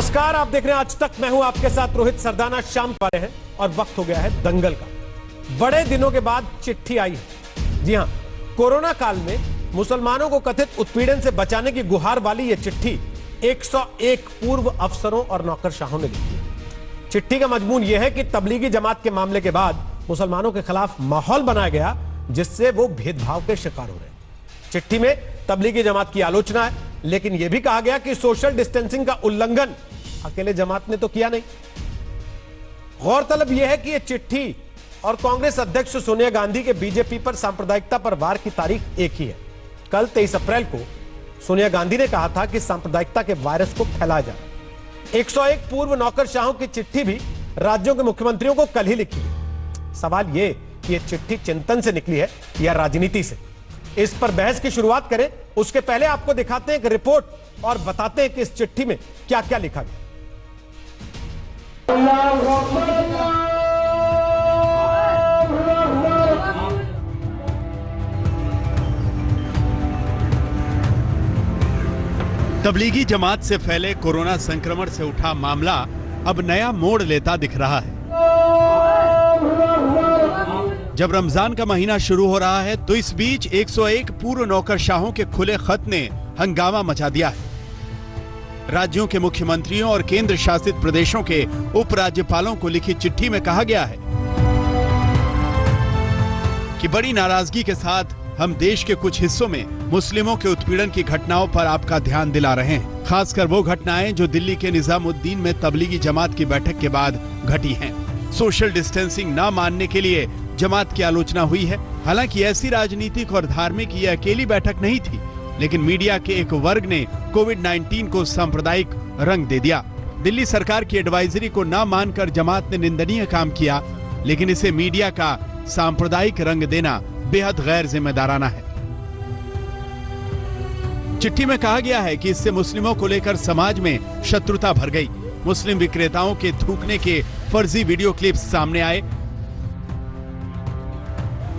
नमस्कार, आप देख रहे हैं आज तक। मैं हूं आपके साथ रोहित सरदाना। शाम पा रहे हैं और वक्त हो गया है दंगल का। बड़े दिनों के बाद चिट्ठी आई है। जी हां, कोरोना काल में मुसलमानों को कथित उत्पीड़न से बचाने की गुहार वाली यह चिट्ठी 101 पूर्व अफसरों और नौकरशाहों ने लिखी है। चिट्ठी का मजमून यह है कि तबलीगी जमात के मामले के बाद मुसलमानों के खिलाफ माहौल बनाया गया जिससे वो भेदभाव के शिकार हो रहे हैं। चिट्ठी में तबलीगी जमात की आलोचना है, लेकिन यह भी कहा गया कि सोशल डिस्टेंसिंग का उल्लंघन अकेले जमात ने तो किया नहीं। गौरतलब यह है कि यह चिट्ठी और कांग्रेस अध्यक्ष सोनिया गांधी के बीजेपी पर सांप्रदायिकता पर वार की तारीख एक ही है। कल 23 अप्रैल को सोनिया गांधी ने कहा था कि सांप्रदायिकता के वायरस को फैलाया जाए। 101 पूर्व नौकरशाहों की चिट्ठी भी राज्यों के मुख्यमंत्रियों को कल ही लिखी है। सवाल यह कि यह चिट्ठी चिंतन से निकली है या राजनीति से, इस पर बहस की शुरुआत करें उसके पहले आपको दिखाते हैं एक रिपोर्ट और बताते हैं कि इस चिट्ठी में क्या क्या लिखा गया। तबलीगी जमात से फैले कोरोना संक्रमण से उठा मामला अब नया मोड़ लेता दिख रहा है। जब रमजान का महीना शुरू हो रहा है तो इस बीच 101 पूर्व नौकरशाहों के खुले खत ने हंगामा मचा दिया है। राज्यों के मुख्यमंत्रियों और केंद्र शासित प्रदेशों के उपराज्यपालों को लिखी चिट्ठी में कहा गया है कि बड़ी नाराजगी के साथ हम देश के कुछ हिस्सों में मुस्लिमों के उत्पीड़न की घटनाओं पर आपका ध्यान दिला रहे हैं, खासकर वो घटनाएं जो दिल्ली के निजामुद्दीन में तबलीगी जमात की बैठक के बाद घटी हैं। सोशल डिस्टेंसिंग न मानने के लिए जमात की आलोचना हुई है। हालांकि ऐसी राजनीतिक और धार्मिक ये अकेली बैठक नहीं थी, लेकिन मीडिया के एक वर्ग ने कोविड-19 को सांप्रदायिक रंग दे दिया। दिल्ली सरकार की एडवाइजरी को न मानकर जमात ने निंदनीय काम किया, लेकिन इसे मीडिया का सांप्रदायिक रंग देना बेहद गैर जिम्मेदाराना है। चिट्ठी में कहा गया है कि इससे मुस्लिमों को लेकर समाज में शत्रुता भर गई। मुस्लिम विक्रेताओं के थूकने के फर्जी वीडियो क्लिप्स सामने आए।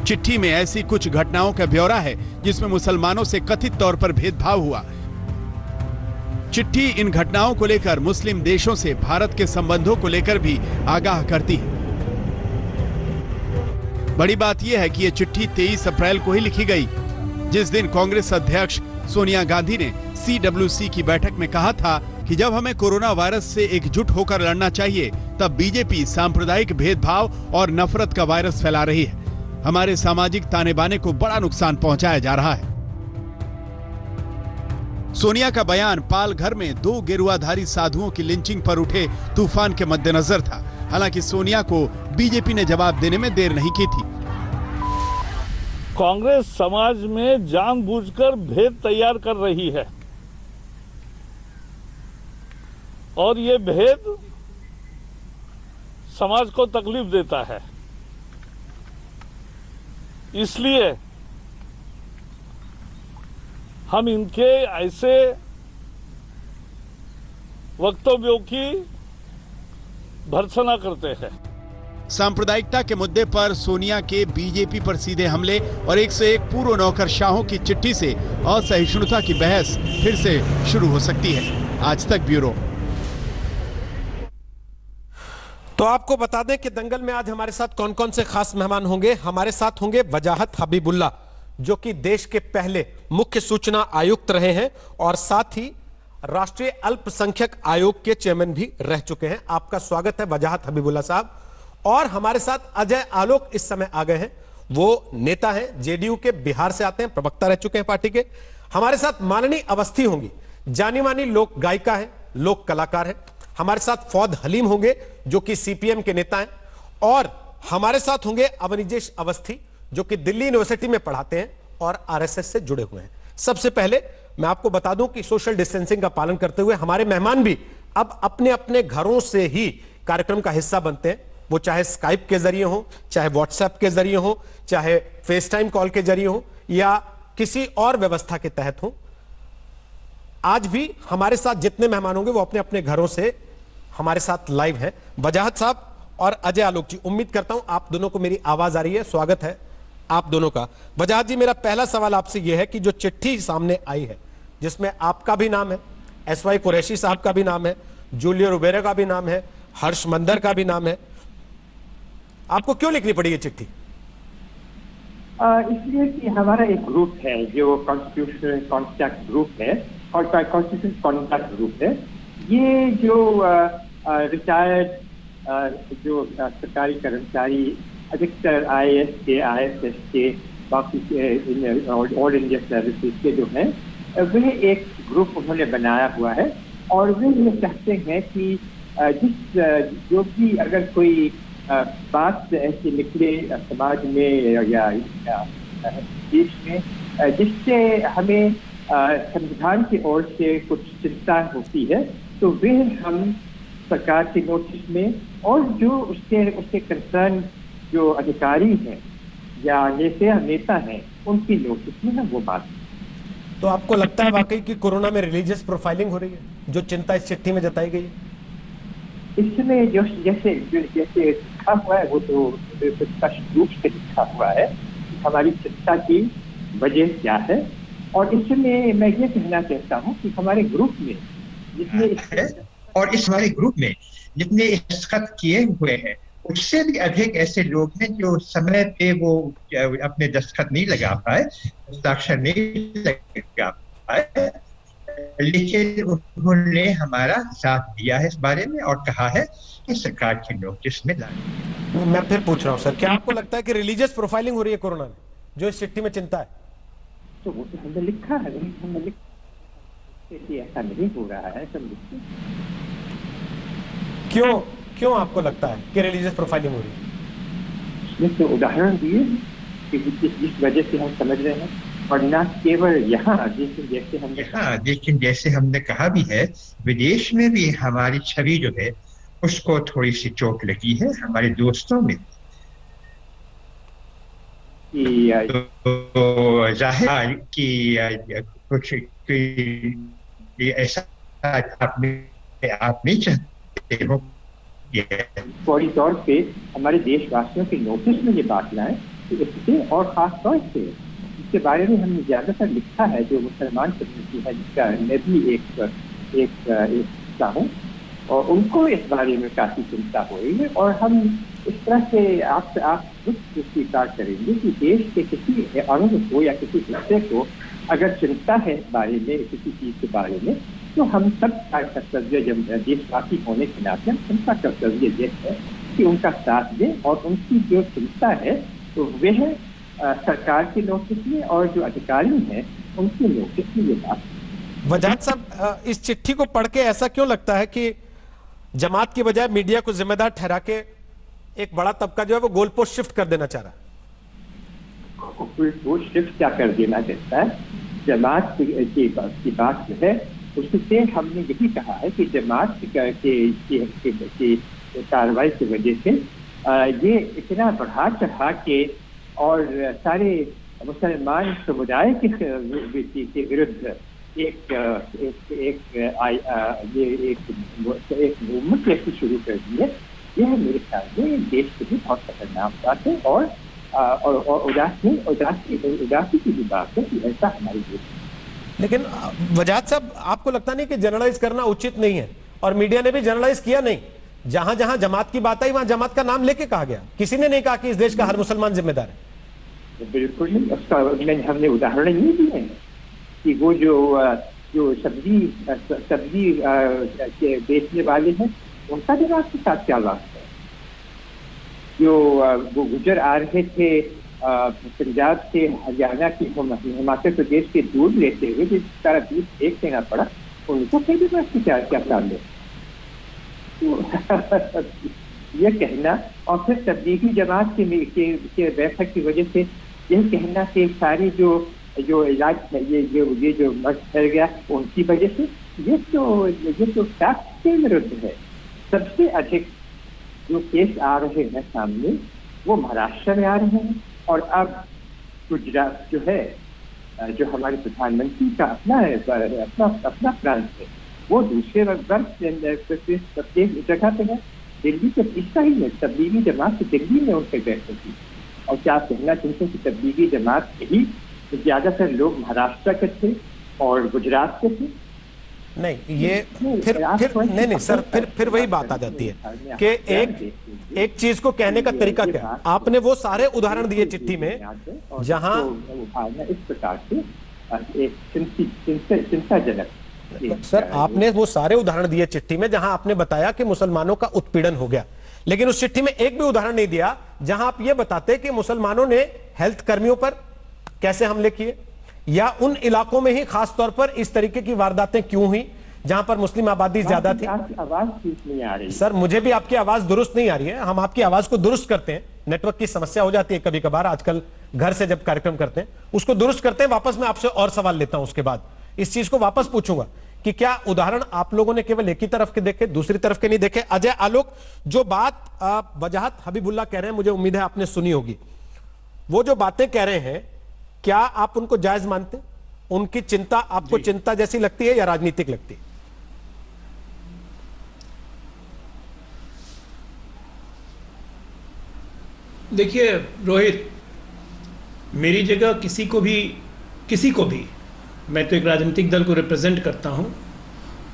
चिट्ठी में ऐसी कुछ घटनाओं का ब्यौरा है जिसमें मुसलमानों से कथित तौर पर भेदभाव हुआ। चिट्ठी इन घटनाओं को लेकर मुस्लिम देशों से भारत के संबंधों को लेकर भी आगाह करती है। बड़ी बात यह है कि यह चिट्ठी 23 अप्रैल को ही लिखी गई, जिस दिन कांग्रेस अध्यक्ष सोनिया गांधी ने CWC की बैठक में कहा था कि जब हमें कोरोना वायरस से एकजुट होकर लड़ना चाहिए, तब बीजेपी सांप्रदायिक भेदभाव और नफरत का वायरस फैला रही है। हमारे सामाजिक ताने बाने को बड़ा नुकसान पहुंचाया जा रहा है। सोनिया का बयान पालघर में 2 गेरुआधारी साधुओं की लिंचिंग पर उठे तूफान के मद्देनजर था। हालांकि सोनिया को बीजेपी ने जवाब देने में देर नहीं की थी। कांग्रेस समाज में जानबूझकर भेद तैयार कर रही है और ये भेद समाज को तकलीफ देता है। इसलिए हम इनके ऐसे वक्तव्यों की भर्त्सना करते हैं। सांप्रदायिकता के मुद्दे पर सोनिया के बीजेपी पर सीधे हमले और 101 पूर्व नौकरशाहों की चिट्ठी से असहिष्णुता की बहस फिर से शुरू हो सकती है। आज तक ब्यूरो। तो आपको बता दें कि दंगल में आज हमारे साथ कौन कौन से खास मेहमान होंगे। हमारे साथ होंगे वजाहत हबीबुल्ला, जो कि देश के पहले मुख्य सूचना आयुक्त रहे हैं और साथ ही राष्ट्रीय अल्पसंख्यक आयोग के चेयरमैन भी रह चुके हैं। आपका स्वागत है वजाहत हबीबुल्ला साहब। और हमारे साथ अजय आलोक इस समय आ गए हैं। वो नेता हैं, जेडीयू के, बिहार से आते हैं, प्रवक्ता रह चुके हैं पार्टी के। हमारे साथ माननी अवस्थी होंगी, जानी मानी लोक गायिका है, लोक कलाकार है। हमारे साथ फौद हलीम होंगे, जो कि सीपीएम के नेता हैं। और हमारे साथ होंगे अवनिजेश अवस्थी, जो कि दिल्ली यूनिवर्सिटी में पढ़ाते हैं और आरएसएस से जुड़े हुए हैं। सबसे पहले मैं आपको बता दूं कि सोशल डिस्टेंसिंग का पालन करते हुए हमारे मेहमान भी अब अपने अपने घरों से ही कार्यक्रम का हिस्सा बनते हैं। वो चाहे स्काइप के जरिए हो, चाहे व्हाट्सएप के जरिए हो, चाहे फेस टाइम कॉल के जरिए हो, या किसी और व्यवस्था के तहत हो। आज भी हमारे साथ जितने मेहमान होंगे वो अपने अपने घरों से हमारे साथ लाइव हैं। वजाहत साहब और अजय आलोक जी, उम्मीद करता हूं आप दोनों को मेरी आवाज आ रही है। स्वागत है आप दोनों का। वजाहत जी, मेरा पहला सवाल आपसे यह है कि जो चिट्ठी सामने आई है जिसमें आपका भी नाम है, एसवाई कुरैशी साहब का भी नाम है, जूलियो रुबेरा का भी नाम है, हर्ष मंदर का भी नाम है। आपको क्यों लिखनी पड़ी ये चिट्ठी? इसलिए कि हमारा एक ग्रुप है जो कॉन्स्टिट्यूशनल कॉन्टैक्ट ग्रुप है और कॉन्स्टिट्यूशनल कॉन्टैक्ट ग्रुप है। ये जो रिटायर्ड जो सरकारी कर्मचारी अधिकतर IAS के, ISS के, बाकी ऑल इंडिया सर्विसेज के जो हैं, वह एक ग्रुप उन्होंने बनाया हुआ है और वे ये चाहते हैं कि जो भी अगर कोई बात ऐसी निकले समाज में या देश में जिससे हमें संविधान की ओर से कुछ चिंता होती है, तो वे हम सरकार के नोटिस में और जो उसके कंसर्न जो अधिकारी हैं या नेता हैं उनकी नोटिस में हम वो बात। तो आपको लगता है वाकई कि कोरोना में रिलीजियस प्रोफाइलिंग हो रही है, जो चिंता इस चिट्ठी में जताई गई है? इसमें जो जैसे लिखा हुआ है वो तो स्पष्ट रूप से लिखा हुआ है हमारी चिंता की वजह क्या है। और इसमें मैं ये कहना चाहता हूँ कि हमारे ग्रुप में हमारे ग्रुप में जितने दस्तखत किए हुए हैं उससे भी अधिक ऐसे लोग हैं जो समय पे वो अपने दस्तखत नहीं लगा पाए, हस्ताक्षर नहीं लगा पाए, लेकिन उन्होंने हमारा साथ दिया है इस बारे में और कहा है कि सरकार के नोटिस में लाए। मैं फिर पूछ रहा हूँ सर, क्या आपको लगता है कि रिलीजियस प्रोफाइलिंग हो रही है कोरोना में, जो इस चिट्ठी में चिंता है? तो वो तो हमने लिखा है, ऐसा नहीं हो रहा है सब। क्यों आपको लगता है कि रिलीजियस प्रोफाइलिंग हो रही है? इसमें तो उदाहरण दिए कि जिस वजह से हम समझ रहे हैं, और न केवल यहाँ लेकिन जैसे हमने कहा भी है, विदेश में भी हमारी छवि जो है उसको थोड़ी सी चोट लगी है, हमारे दोस्तों में। तो जाहिर कि कुछ ऐसा आप नहीं चाहते हो फौरी तौर पे हमारे देशवासियों के नोटिस में ये बात लाए, तो इससे और खास तौर से इसके बारे में हमने ज्यादातर लिखा है जो मुसलमान कम्युनिटी है, जिसका मैं भी एक हिस्सा हूँ, और उनको इस बारे में काफी चिंता हो रही है। और हम इस तरह से आप स्वीकार करेंगे कि देश के किसी अंग को या किसी हिस्से को अगर चिंता है इस बारे में, किसी चीज के बारे में, तो हम सब का कर्तव्य, जब देशवासी होने के नाते उनका कर्तव्य ये है कि उनका साथ दें और उनकी जो चिंता है तो वह सरकार के नोटिस में और जो अधिकारी हैं उनके नोटिस में ये बात। वजाहत साहब, इस चिट्ठी को पढ़ के ऐसा क्यों लगता है कि जमात की बजाय मीडिया को जिम्मेदार ठहरा के एक बड़ा तबका जो है वो गोल पोस्ट शिफ्ट कर देना चाह रहा है? गोल पोस्ट शिफ्ट क्या कर देना चाहता है? जमात की बात जो है उससे हमने यही कहा है कि जमात की कार्रवाई की वजह से ये इतना बढ़ा चढ़ा के और सारे मुसलमान समुदाय के विरुद्ध एक मूवमेंट ऐसी शुरू कर दी है। यह मेरे ख्याल में देश के लिए बहुत खतरनाक बात है और उदासी की भी बात है कि ऐसा हमारे देश। लेकिन वजाहत साहब, आपको लगता नहीं कि जनरलाइज करना उचित नहीं है? और मीडिया ने भी जनरलाइज किया नहीं, जहां जहां जमात की बात आई वहां जमात का नाम लेके कहा गया, किसी ने नहीं कहा कि इस देश का हर मुसलमान जिम्मेदार है। बिल्कुल नहीं, उसका हमने उदाहरण नहीं दिए हैं कि वो जो सब्जी बेचने वाले हैं उनका जमात के साथ क्या बात है। जो वो गुजर आ रहे थे पंजाब से हरियाणा की हिमाचल प्रदेश के दूध लेते हुए जिस तरह दूध फेंक देना पड़ा, उनको फिर भी क्या काम है ये कहना। और फिर तबलीगी जमात के बैठक की वजह से यह कहना कि सारी जो इलाज ये जो मर्ज फैल गया उनकी वजह से, ये तो फैक्ट के विरुद्ध है। सबसे अधिक जो केस आ रहे हैं सामने वो महाराष्ट्र में आ रहे हैं, और अब गुजरात जो है, जो हमारे प्रधानमंत्री का अपना प्रांत है, वो दूसरे प्रत्येक जगह पे है। दिल्ली के तीसरा ही में तबलीगी जमात से दिल्ली में उनके बैठक थी, और क्या कहना चाहते हैं कि तबलीगी जमात के ही ज्यादातर लोग महाराष्ट्र के थे और गुजरात के थे। नहीं, ये फिर नहीं सर, फिर वही बात आ जाती है कि एक चीज को कहने का तरीका क्या है। आपने वो सारे उदाहरण दिए चिट्ठी में जहां इस प्रकार से एक चिंताजनक, सर आपने वो सारे उदाहरण दिए चिट्ठी में जहां आपने बताया कि मुसलमानों का उत्पीड़न हो गया, लेकिन उस चिट्ठी में एक भी उदाहरण नहीं दिया जहां आप ये बताते कि मुसलमानों ने हेल्थ कर्मियों पर कैसे हमले किए, या उन इलाकों में ही खास तौर पर इस तरीके की वारदातें क्यों हुई जहां पर मुस्लिम आबादी ज्यादा थी। आवाज ठीक नहीं आ रही सर, मुझे भी आपकी आवाज दुरुस्त नहीं आ रही है, हम आपकी आवाज को दुरुस्त करते हैं, नेटवर्क की समस्या हो जाती है कभी कभार, आजकल घर से जब कार्यक्रम करते हैं उसको दुरुस्त करते हैं। वापस मैं आपसे और सवाल लेता हूं, उसके बाद इस चीज को वापस पूछूंगा कि क्या उदाहरण आप लोगों ने केवल एक ही तरफ के देखे, दूसरी तरफ के नहीं देखे। अजय आलोक, जो बात वजाहत हबीबुल्लाह कह रहे हैं, मुझे उम्मीद है आपने सुनी होगी। वो जो बातें कह रहे हैं, क्या आप उनको जायज मानते हैं? उनकी चिंता आपको चिंता जैसी लगती है या राजनीतिक लगती है? देखिए रोहित, मेरी जगह किसी को भी, मैं तो एक राजनीतिक दल को रिप्रेजेंट करता हूं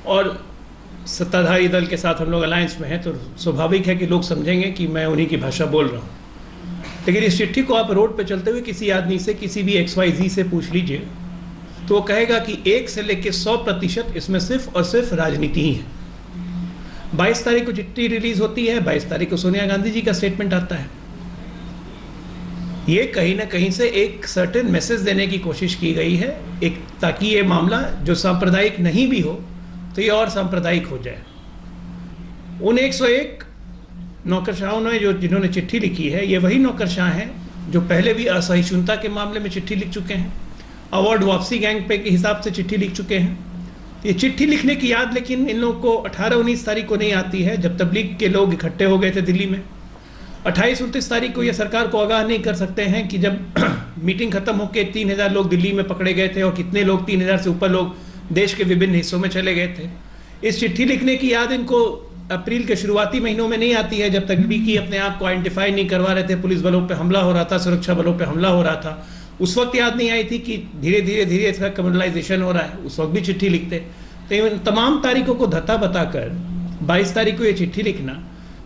और सत्ताधारी दल के साथ हम लोग अलायंस में हैं, तो स्वाभाविक है कि लोग समझेंगे कि मैं उन्हीं की भाषा बोल रहा हूं। लेकिन इस चिट्ठी को आप रोड पे चलते हुए किसी आदमी से, किसी भी XYZ से पूछ लीजिए तो वो कहेगा कि 1 से लेकर 100% इसमें सिर्फ और सिर्फ राजनीति ही है। 22 तारीख को चिट्ठी रिलीज होती है, 22 तारीख को सोनिया गांधी जी का स्टेटमेंट आता है। ये कहीं ना कहीं से एक सर्टेन मैसेज देने की कोशिश की गई है, एक, ताकि ये मामला जो सांप्रदायिक नहीं भी हो तो ये और सांप्रदायिक हो जाए। उन 101 नौकरशाहों ने जिन्होंने चिट्ठी लिखी है, ये वही नौकरशाह हैं जो पहले भी असहिष्णुता के मामले में चिट्ठी लिख चुके हैं, अवार्ड वापसी गैंग पे के हिसाब से चिट्ठी लिख चुके हैं। ये चिट्ठी लिखने की याद लेकिन इन लोगों को 18-19 तारीख को नहीं आती है, जब तबलीग के लोग इकट्ठे हो गए थे दिल्ली में। 28-29 तारीख को ये सरकार को आगाह नहीं कर सकते हैं कि जब मीटिंग खत्म होकर 3000 लोग दिल्ली में पकड़े गए थे और कितने लोग, 3000 से ऊपर लोग देश के विभिन्न हिस्सों में चले गए थे। इस चिट्ठी लिखने की याद इनको अप्रैल के शुरुआती महीनों में नहीं आती है, जब तबलीगी अपने आप को आइडेंटिफाई नहीं करवा रहे थे, पुलिस बलों पर हमला हो रहा था, सुरक्षा बलों पर हमला हो रहा था। उस वक्त याद नहीं आई थी कि धीरे धीरे इसका कम्युनलाइजेशन हो रहा है, उस वक्त भी चिट्ठी लिखते। तो इन तमाम तारीखों को धता बताकर 22 तारीख को ये चिट्ठी लिखना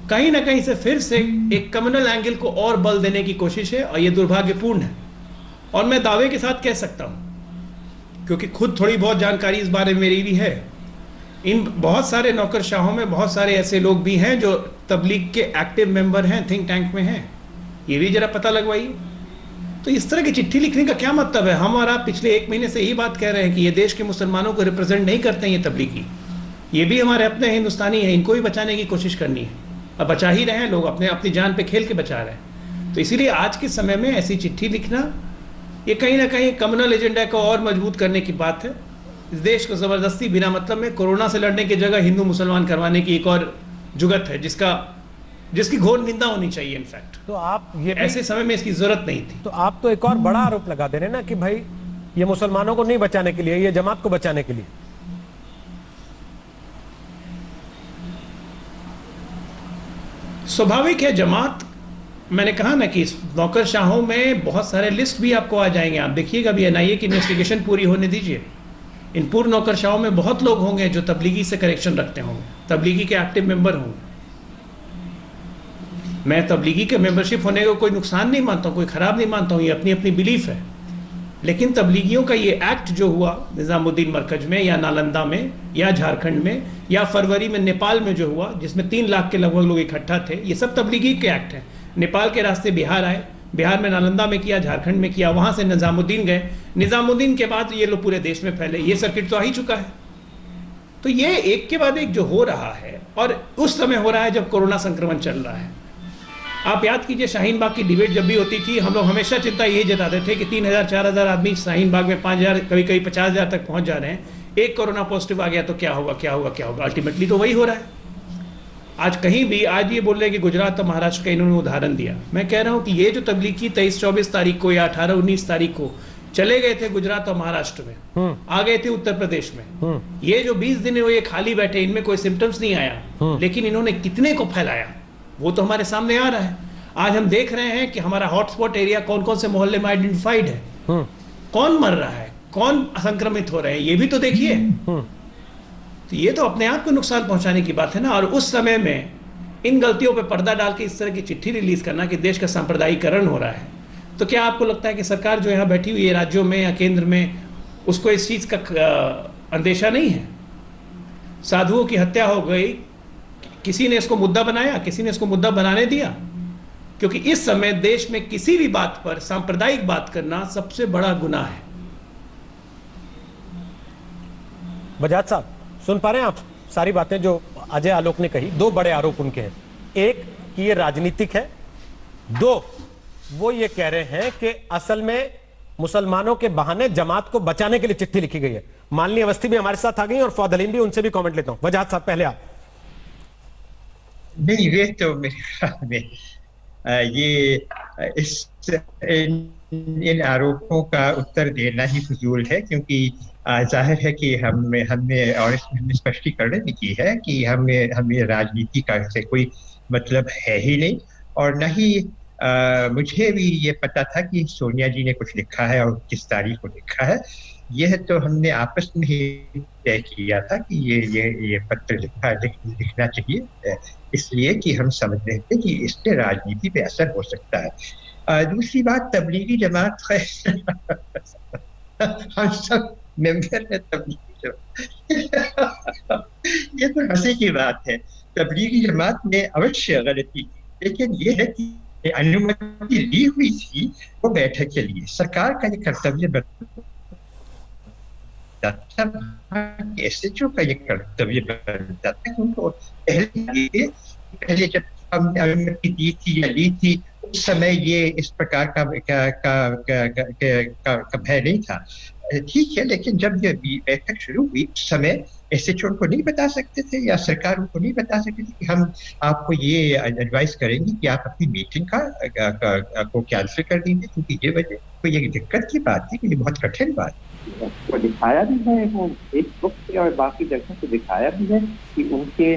कहीं ना कहीं से फिर से एक कम्युनल एंगल को और बल देने की कोशिश है, और ये दुर्भाग्यपूर्ण है। और मैं दावे के साथ कह सकता हूं, क्योंकि खुद थोड़ी बहुत जानकारी इस बारे में मेरी भी है, इन बहुत सारे नौकरशाहों में बहुत सारे ऐसे लोग भी हैं जो तबलीग के एक्टिव मेंबर हैं, थिंक टैंक में हैं, ये भी जरा पता लगवाइए। तो इस तरह की चिट्ठी लिखने का क्या मतलब है? हम और आप पिछले 1 महीने से यही बात कह रहे हैं कि ये देश के मुसलमानों को रिप्रेजेंट नहीं करते हैं ये तबलीगी, ये भी हमारे अपने हिंदुस्तानी हैं, इनको भी बचाने की कोशिश करनी है। अब बचा ही रहे हैं लोग, अपनी जान पे खेल के बचा रहे हैं। तो इसीलिए आज के समय में ऐसी चिट्ठी लिखना ये कहीं ना कहीं कम्युनल एजेंडा को और मजबूत करने की बात है। इस देश को ज़बरदस्ती बिना मतलब में कोरोना से लड़ने की जगह हिंदू मुसलमान करवाने की एक और जुगत है, जिसकी घोर निंदा होनी चाहिए। इनफैक्ट तो आप ये ऐसे समय में इसकी जरूरत नहीं थी। तो आप तो एक और बड़ा आरोप लगा दे रहे हैं ना कि भाई ये मुसलमानों को नहीं बचाने के लिए, ये जमात को बचाने के लिए। स्वाभाविक है, जमात, मैंने कहा ना कि नौकरशाहों में बहुत सारे लिस्ट भी आपको आ जाएंगे। आप देखिएगा, अभी NIA की इन्वेस्टिगेशन पूरी होने दीजिए, इन पूर्व नौकरशाहों में बहुत लोग होंगे जो तबलीगी से कनेक्शन रखते होंगे, तबलीगी के एक्टिव मेंबर होंगे। मैं तबलीगी के मेंबरशिप होने को कोई नुकसान नहीं मानता हूँ, कोई खराब नहीं मानता हूँ, ये अपनी अपनी बिलीफ है। लेकिन तबलीगियों का ये एक्ट जो हुआ निज़ामुद्दीन मरकज में या नालंदा में या झारखंड में या फरवरी में नेपाल में जो हुआ, जिसमें 3 लाख के लगभग लोग इकट्ठा थे, ये सब तबलीगी के एक्ट हैं। नेपाल के रास्ते बिहार आए, बिहार में नालंदा में किया, झारखंड में किया, वहाँ से निज़ामुद्दीन गए, निज़ामुद्दीन के बाद ये लोग पूरे देश में फैले। ये सर्किट तो आ ही चुका है। तो ये एक के बाद एक जो हो रहा है, और उस समय हो रहा है जब कोरोना संक्रमण चल रहा है। आप याद कीजिए, शाहीन बाग की डिबेट जब भी होती थी, हम लोग हमेशा चिंता यही जताते थे कि 3000-4000 आदमी शाहीन बाग में 5000, कभी कभी 50,000 तक पहुंच जा रहे हैं, एक कोरोना पॉजिटिव आ गया तो क्या होगा, क्या होगा, क्या होगा। अल्टीमेटली तो वही हो रहा है। आज कहीं भी, आज ये बोल रहे हैं कि गुजरात और महाराष्ट्र का इन्होंने उदाहरण दिया। मैं कह रहा हूँ कि ये जो तबलीगी 23-24 तारीख को या 18-19 तारीख को चले गए थे गुजरात और महाराष्ट्र में, आ गए थे उत्तर प्रदेश में, ये जो 20 दिन ये खाली बैठे, इनमें कोई सिम्टम्स नहीं आया, लेकिन इन्होंने कितने को फैलाया वो तो हमारे सामने आ रहा है। आज हम देख रहे हैं कि हमारा हॉटस्पॉट एरिया कौन कौन से मोहल्ले में आइडेंटिफाइड है, कौन मर रहा है, कौन संक्रमित हो रहे हैं, ये भी तो देखिए। तो ये तो अपने आप को नुकसान पहुंचाने की बात है ना। और उस समय में इन गलतियों पे पर्दा डाल के इस तरह की चिट्ठी रिलीज करना कि देश का सांप्रदायिकरण हो रहा है, तो क्या आपको लगता है कि सरकार जो यहाँ बैठी हुई है राज्यों में या केंद्र में, उसको इस चीज़ का अंदेशा नहीं है? साधुओं की हत्या हो गई, किसी ने इसको मुद्दा बनाया, किसी ने इसको मुद्दा बनाने दिया? क्योंकि इस समय देश में किसी भी बात पर सांप्रदायिक बात करना सबसे बड़ा गुनाह है। बजाज साहब, सुन पा रहे हैं आप सारी बातें जो अजय आलोक ने कही? दो बड़े आरोप उनके हैं, एक कि ये राजनीतिक है, दो वो ये कह रहे हैं कि असल में मुसलमानों के बहाने जमात को बचाने के लिए चिट्ठी लिखी गई है। माननीय अवस्थी भी हमारे साथ आ गई और फौद हलीम भी, उनसे भी कमेंट लेता हूं। वजाहत साहब पहले आप। नहीं, ये तो मेरे ख्याल में इन आरोपों का उत्तर देना ही फजूल है, क्योंकि जाहिर है कि हमने और इसमें स्पष्टीकरण भी की है कि हमें राजनीति का से कोई मतलब है ही नहीं। और न ही मुझे भी ये पता था कि सोनिया जी ने कुछ लिखा है और किस तारीख को लिखा है। यह तो हमने आपस में ही तय किया था कि ये पत्र लिखना चाहिए, इसलिए कि हम समझ रहे थे कि इससे राजनीति पे असर हो सकता है। दूसरी बात, तबलीगी जमात हम सब मेंबर है तबलीगी जमात ये तो हंसी की बात है। तबलीगी जमात ने अवश्य गलती की, लेकिन ये है कि अनुमति ली हुई थी वो बैठक के लिए। सरकार का ये कर्तव्य बनता था, एसएचओ का ये कर्तव्य बनता था कि उनको पहले जब हमने अनुमति दी थी या ली थी, उस समय ये इस प्रकार का भय नहीं था। ठीक है, लेकिन जब ये बैठक शुरू हुई उस समय एसएचओ को नहीं बता सकते थे या सरकार उनको नहीं बता सकती थी कि हम आपको ये एडवाइस करेंगे कि आप अपनी मीटिंग को कैंसिल कर देंगे, क्योंकि ये वजह कोई एक दिक्कत की बात थी, ये बहुत कठिन बात वो दिखाया भी है, वो फेसबुक पे और बाकी जगहों पे दिखाया भी है कि उनके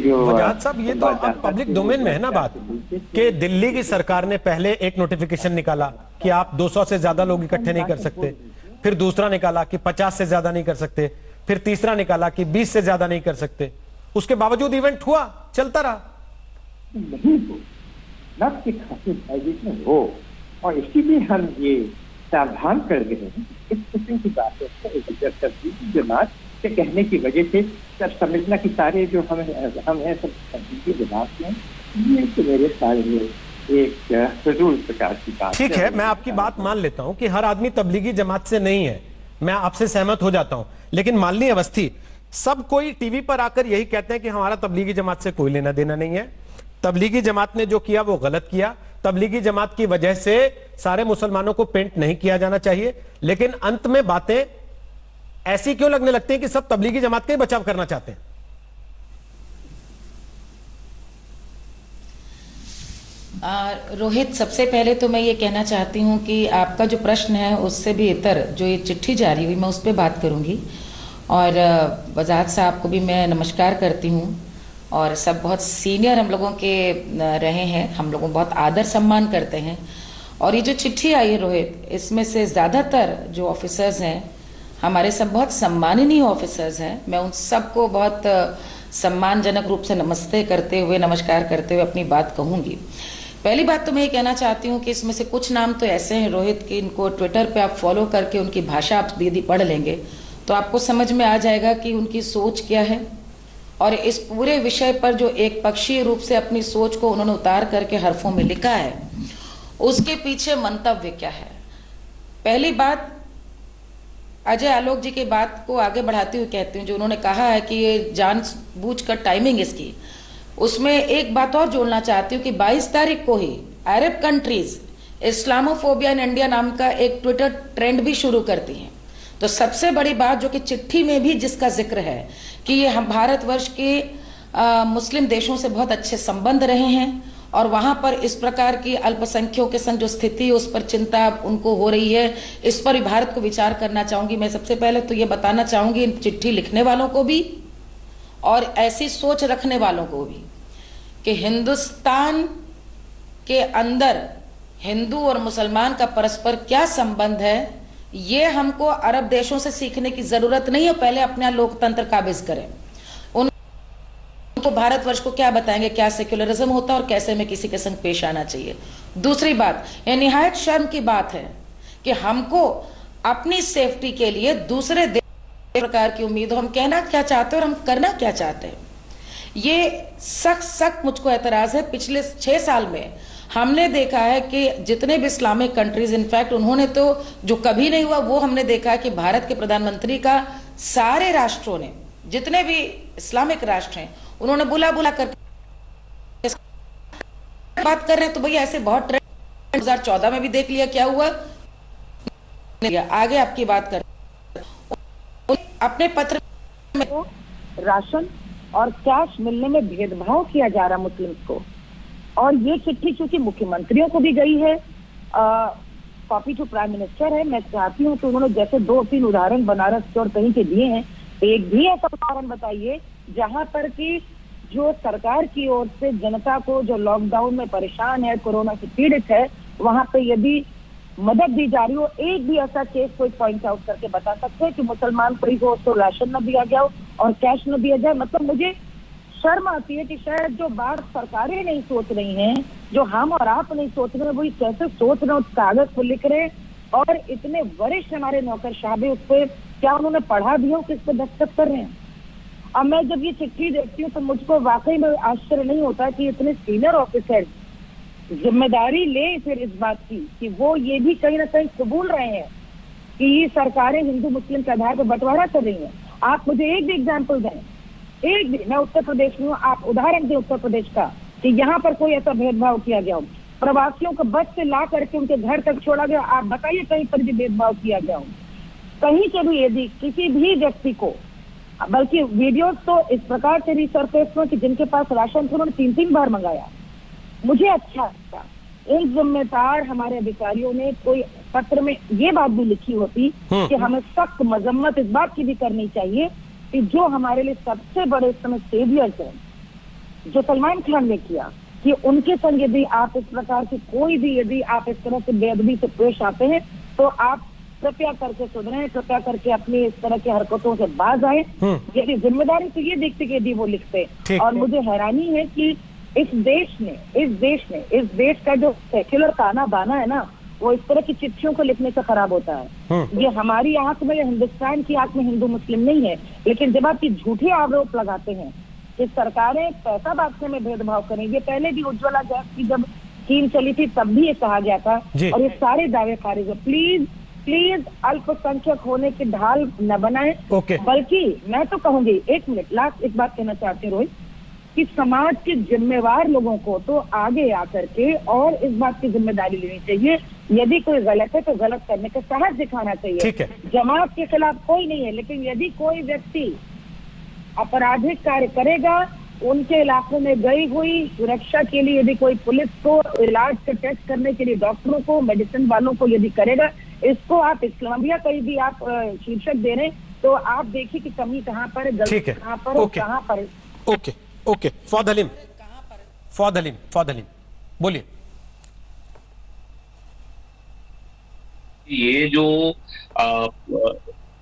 जो वजाहत साहब, ये तो अब पब्लिक डोमेन में है ना बात, कि दिल्ली की सरकार ने पहले एक नोटिफिकेशन निकाला कि आप 200 से ज्यादा लोग इकट्ठे नहीं कर सकते, फिर दूसरा निकाला कि 50 से ज्यादा नहीं कर सकते, फिर तीसरा निकाला कि 20 से ज्यादा नहीं कर सकते। उसके बावजूद इवेंट हुआ, चलता रहा। नहीं हो नफ्स की खातिर हो, और इसीलिए हम ये सावधान कर रहे हैं। इस किस्म की बातें तबलीगी जमात के कहने की वजह से सब समझना कि सारे जो हम हैं सब तबलीगी जमात हैं, ये तो मेरे ख्याल में एक फजूल प्रकार की बात। ठीक है, मैं आपकी बात मान लेता हूं कि हर आदमी तबलीगी जमात से नहीं है, मैं आपसे सहमत हो जाता हूं, लेकिन माननीय अवस्थी, सब कोई टीवी पर आकर यही कहते हैं कि हमारा तबलीगी जमात से कोई लेना देना नहीं है, तबलीगी जमात ने जो किया वो गलत किया, तबलीगी जमात की वजह से सारे मुसलमानों को पेंट नहीं किया जाना चाहिए। लेकिन अंत में बातें ऐसी क्यों लगने लगती हैं कि सब तबलीगी जमात का ही बचाव करना चाहते हैं? रोहित, सबसे पहले तो मैं ये कहना चाहती हूँ कि आपका जो प्रश्न है उससे भी इतर जो ये चिट्ठी जारी हुई, मैं उस पर बात करूँगी। और वजाहत साहब को भी मैं नमस्कार करती हूँ, और सब बहुत सीनियर हम लोगों के रहे हैं, हम लोगों बहुत आदर सम्मान करते हैं। और ये जो चिट्ठी आई है रोहित, इसमें से ज़्यादातर जो ऑफिसर्स हैं हमारे सब बहुत सम्माननीय ऑफिसर्स हैं। मैं उन सबको बहुत सम्मानजनक रूप से नमस्ते करते हुए, नमस्कार करते हुए अपनी बात कहूँगी। पहली बात तो मैं ये कहना चाहती हूँ कि इसमें से कुछ नाम तो ऐसे हैं रोहित कि इनको ट्विटर पे आप फॉलो करके उनकी भाषा आप दीदी पढ़ लेंगे तो आपको समझ में आ जाएगा कि उनकी सोच क्या है, और इस पूरे विषय पर जो एक पक्षीय रूप से अपनी सोच को उन्होंने उतार करके हरफों में लिखा है, उसके पीछे मंतव्य क्या है। पहली बात, अजय आलोक जी की बात को आगे बढ़ाते हुए कहती हूँ, जो उन्होंने कहा है कि ये जानबूझकर टाइमिंग इसकी, उसमें एक बात और जोड़ना चाहती हूँ कि 22 तारीख को ही Arab countries Islamophobia in India नाम का एक ट्विटर ट्रेंड भी शुरू करती हैं। तो सबसे बड़ी बात जो कि चिट्ठी में भी जिसका जिक्र है कि ये हम भारतवर्ष के मुस्लिम देशों से बहुत अच्छे संबंध रहे हैं, और वहाँ पर इस प्रकार की अल्पसंख्यकों के संग जो स्थिति है उस पर चिंता उनको हो रही है, इस पर भी भारत को विचार करना चाहूँगी। मैं सबसे पहले तो ये बताना चाहूँगी इन चिट्ठी लिखने वालों को भी और ऐसी सोच रखने वालों को भी कि हिंदुस्तान के अंदर हिंदू और मुसलमान का परस्पर क्या संबंध है, ये हमको अरब देशों से सीखने की जरूरत नहीं है। पहले अपना लोकतंत्र काबिज करें। उनको भारतवर्ष को क्या बताएंगे क्या सेक्युलरिज्म होता है और कैसे में किसी के संग पेश आना चाहिए। दूसरी बात, यह निहायत शर्म की बात है कि हमको अपनी सेफ्टी के लिए दूसरे देश प्रकार की उम्मीद हो। हम कहना क्या चाहते हैं और हम करना क्या चाहते हैं, ये सख्त मुझको एतराज है। पिछले 6 साल में हमने देखा है कि जितने भी इस्लामिक कंट्रीज, इनफैक्ट उन्होंने तो जो कभी नहीं हुआ वो हमने देखा है कि भारत के प्रधानमंत्री का सारे राष्ट्रों ने, जितने भी इस्लामिक राष्ट्र हैं, उन्होंने बुला कर बात कर रहे हैं। तो भैया ऐसे बहुत ट्रेंड 2014 में भी देख लिया क्या हुआ। आगे आपकी बात कर अपने पत्र में राशन और कैश मिलने में भेदभाव किया जा रहा मुस्लिम्स को, और ये चिट्ठी चूंकि मुख्यमंत्रियों को भी गई है, कॉपी टू प्राइम मिनिस्टर है, मैं चाहती हूँ कि उन्होंने जैसे 2-3 उदाहरण बनारस के और कहीं के दिए हैं, एक भी ऐसा उदाहरण बताइए जहां पर कि जो सरकार की ओर से जनता को जो लॉकडाउन में परेशान है, कोरोना से पीड़ित है, वहां पे यदि मदद दी जा रही हो। एक भी ऐसा केस कोई पॉइंट आउट करके बता सकते हैं कि मुसलमान कोई को उसको राशन न दिया गया हो और कैश न दिया जाए। मतलब मुझे शर्म आती है कि शायद जो बात सरकारें नहीं सोच रही हैं, जो हम और आप नहीं सोच रहे हैं, वो कैसे सोच रहे हैं, उस कागज को लिख रहे हैं। और इतने वरिष्ठ हमारे नौकरशाह भी उस पर क्या उन्होंने पढ़ा भी हो, किस पे दस्तखत कर रहे हैं। अब मैं जब ये चिट्ठी देखती हूँ तो मुझको वाकई में आश्चर्य नहीं होता कि इतने सीनियर ऑफिसर जिम्मेदारी ले फिर इस बात की कि वो ये भी कहीं ना कहीं कबूल रहे हैं कि ये सरकारें हिंदू मुस्लिम के आधार पर बंटवारा कर रही हैं। आप मुझे एक भी एग्जाम्पल दें, एक भी। मैं उत्तर प्रदेश में हूँ, आप उदाहरण दें उत्तर प्रदेश का कि यहाँ पर कोई ऐसा भेदभाव किया गया हो, प्रवासियों को बस से ला करके उनके घर तक छोड़ा गया। आप बताइए कहीं पर भी भेदभाव किया गया हो कहीं के भी? यदि किसी भी व्यक्ति को, बल्कि वीडियोस तो इस प्रकार से रिसर्फेस में कि जिनके पास राशन थे उन्होंने 3-3 बार मंगाया। मुझे अच्छा लगता इन जिम्मेदार हमारे अधिकारियों ने कोई पत्र में ये बात भी लिखी होती कि हमें सख्त मजम्मत इस बात की भी करनी चाहिए कि जो हमारे लिए सबसे बड़े इस समय सेवियर्स हैं, जो सलमान खान ने किया, कि उनके संग यदि आप इस प्रकार की कोई भी, यदि आप इस तरह से बेअदबी से पेश आते हैं तो आप कृपया करके सुधरें, कृपया करके अपनी इस तरह की हरकतों से बाज आए। यदि जिम्मेदारी तो ये देखते कि यदि वो लिखते। और मुझे हैरानी है कि इस देश का जो सेक्युलर ताना बाना है ना, वो इस तरह की चिट्ठियों को लिखने से खराब होता है। ये हमारी आंख में, हिंदुस्तान की आंख में हिंदू मुस्लिम नहीं है, लेकिन जब आप ये झूठे आरोप लगाते हैं कि सरकारें पैसा बांटने में भेदभाव करें, ये पहले भी उज्ज्वला गैस की जब स्कीम चली थी तब भी ये कहा गया था, और ये सारे दावे खारिज है। प्लीज अल्पसंख्यक होने की ढाल न बनाएं। बल्कि मैं तो कहूंगी, 1 मिनट लास्ट एक बात कहना चाहती हूँ रोहित, कि समाज के जिम्मेवार लोगों को तो आगे आकर के और इस बात की जिम्मेदारी लेनी चाहिए। यदि कोई गलत है तो गलत करने का साहस दिखाना चाहिए। जमात के खिलाफ कोई नहीं है, लेकिन यदि कोई व्यक्ति आपराधिक कार्य करेगा, उनके इलाकों में गई हुई सुरक्षा के लिए यदि कोई पुलिस को, इलाज के टेस्ट करने के लिए डॉक्टरों को, मेडिसिन वालों को यदि करेगा, इसको आप इस्लामिया कहीं भी आप शीर्षक दे रहे हैं, तो आप देखिए कि कमी कहाँ पर है, गलती कहाँ पर है, कहाँ पर है। ओके फौद हलीम बोलिए। ये जो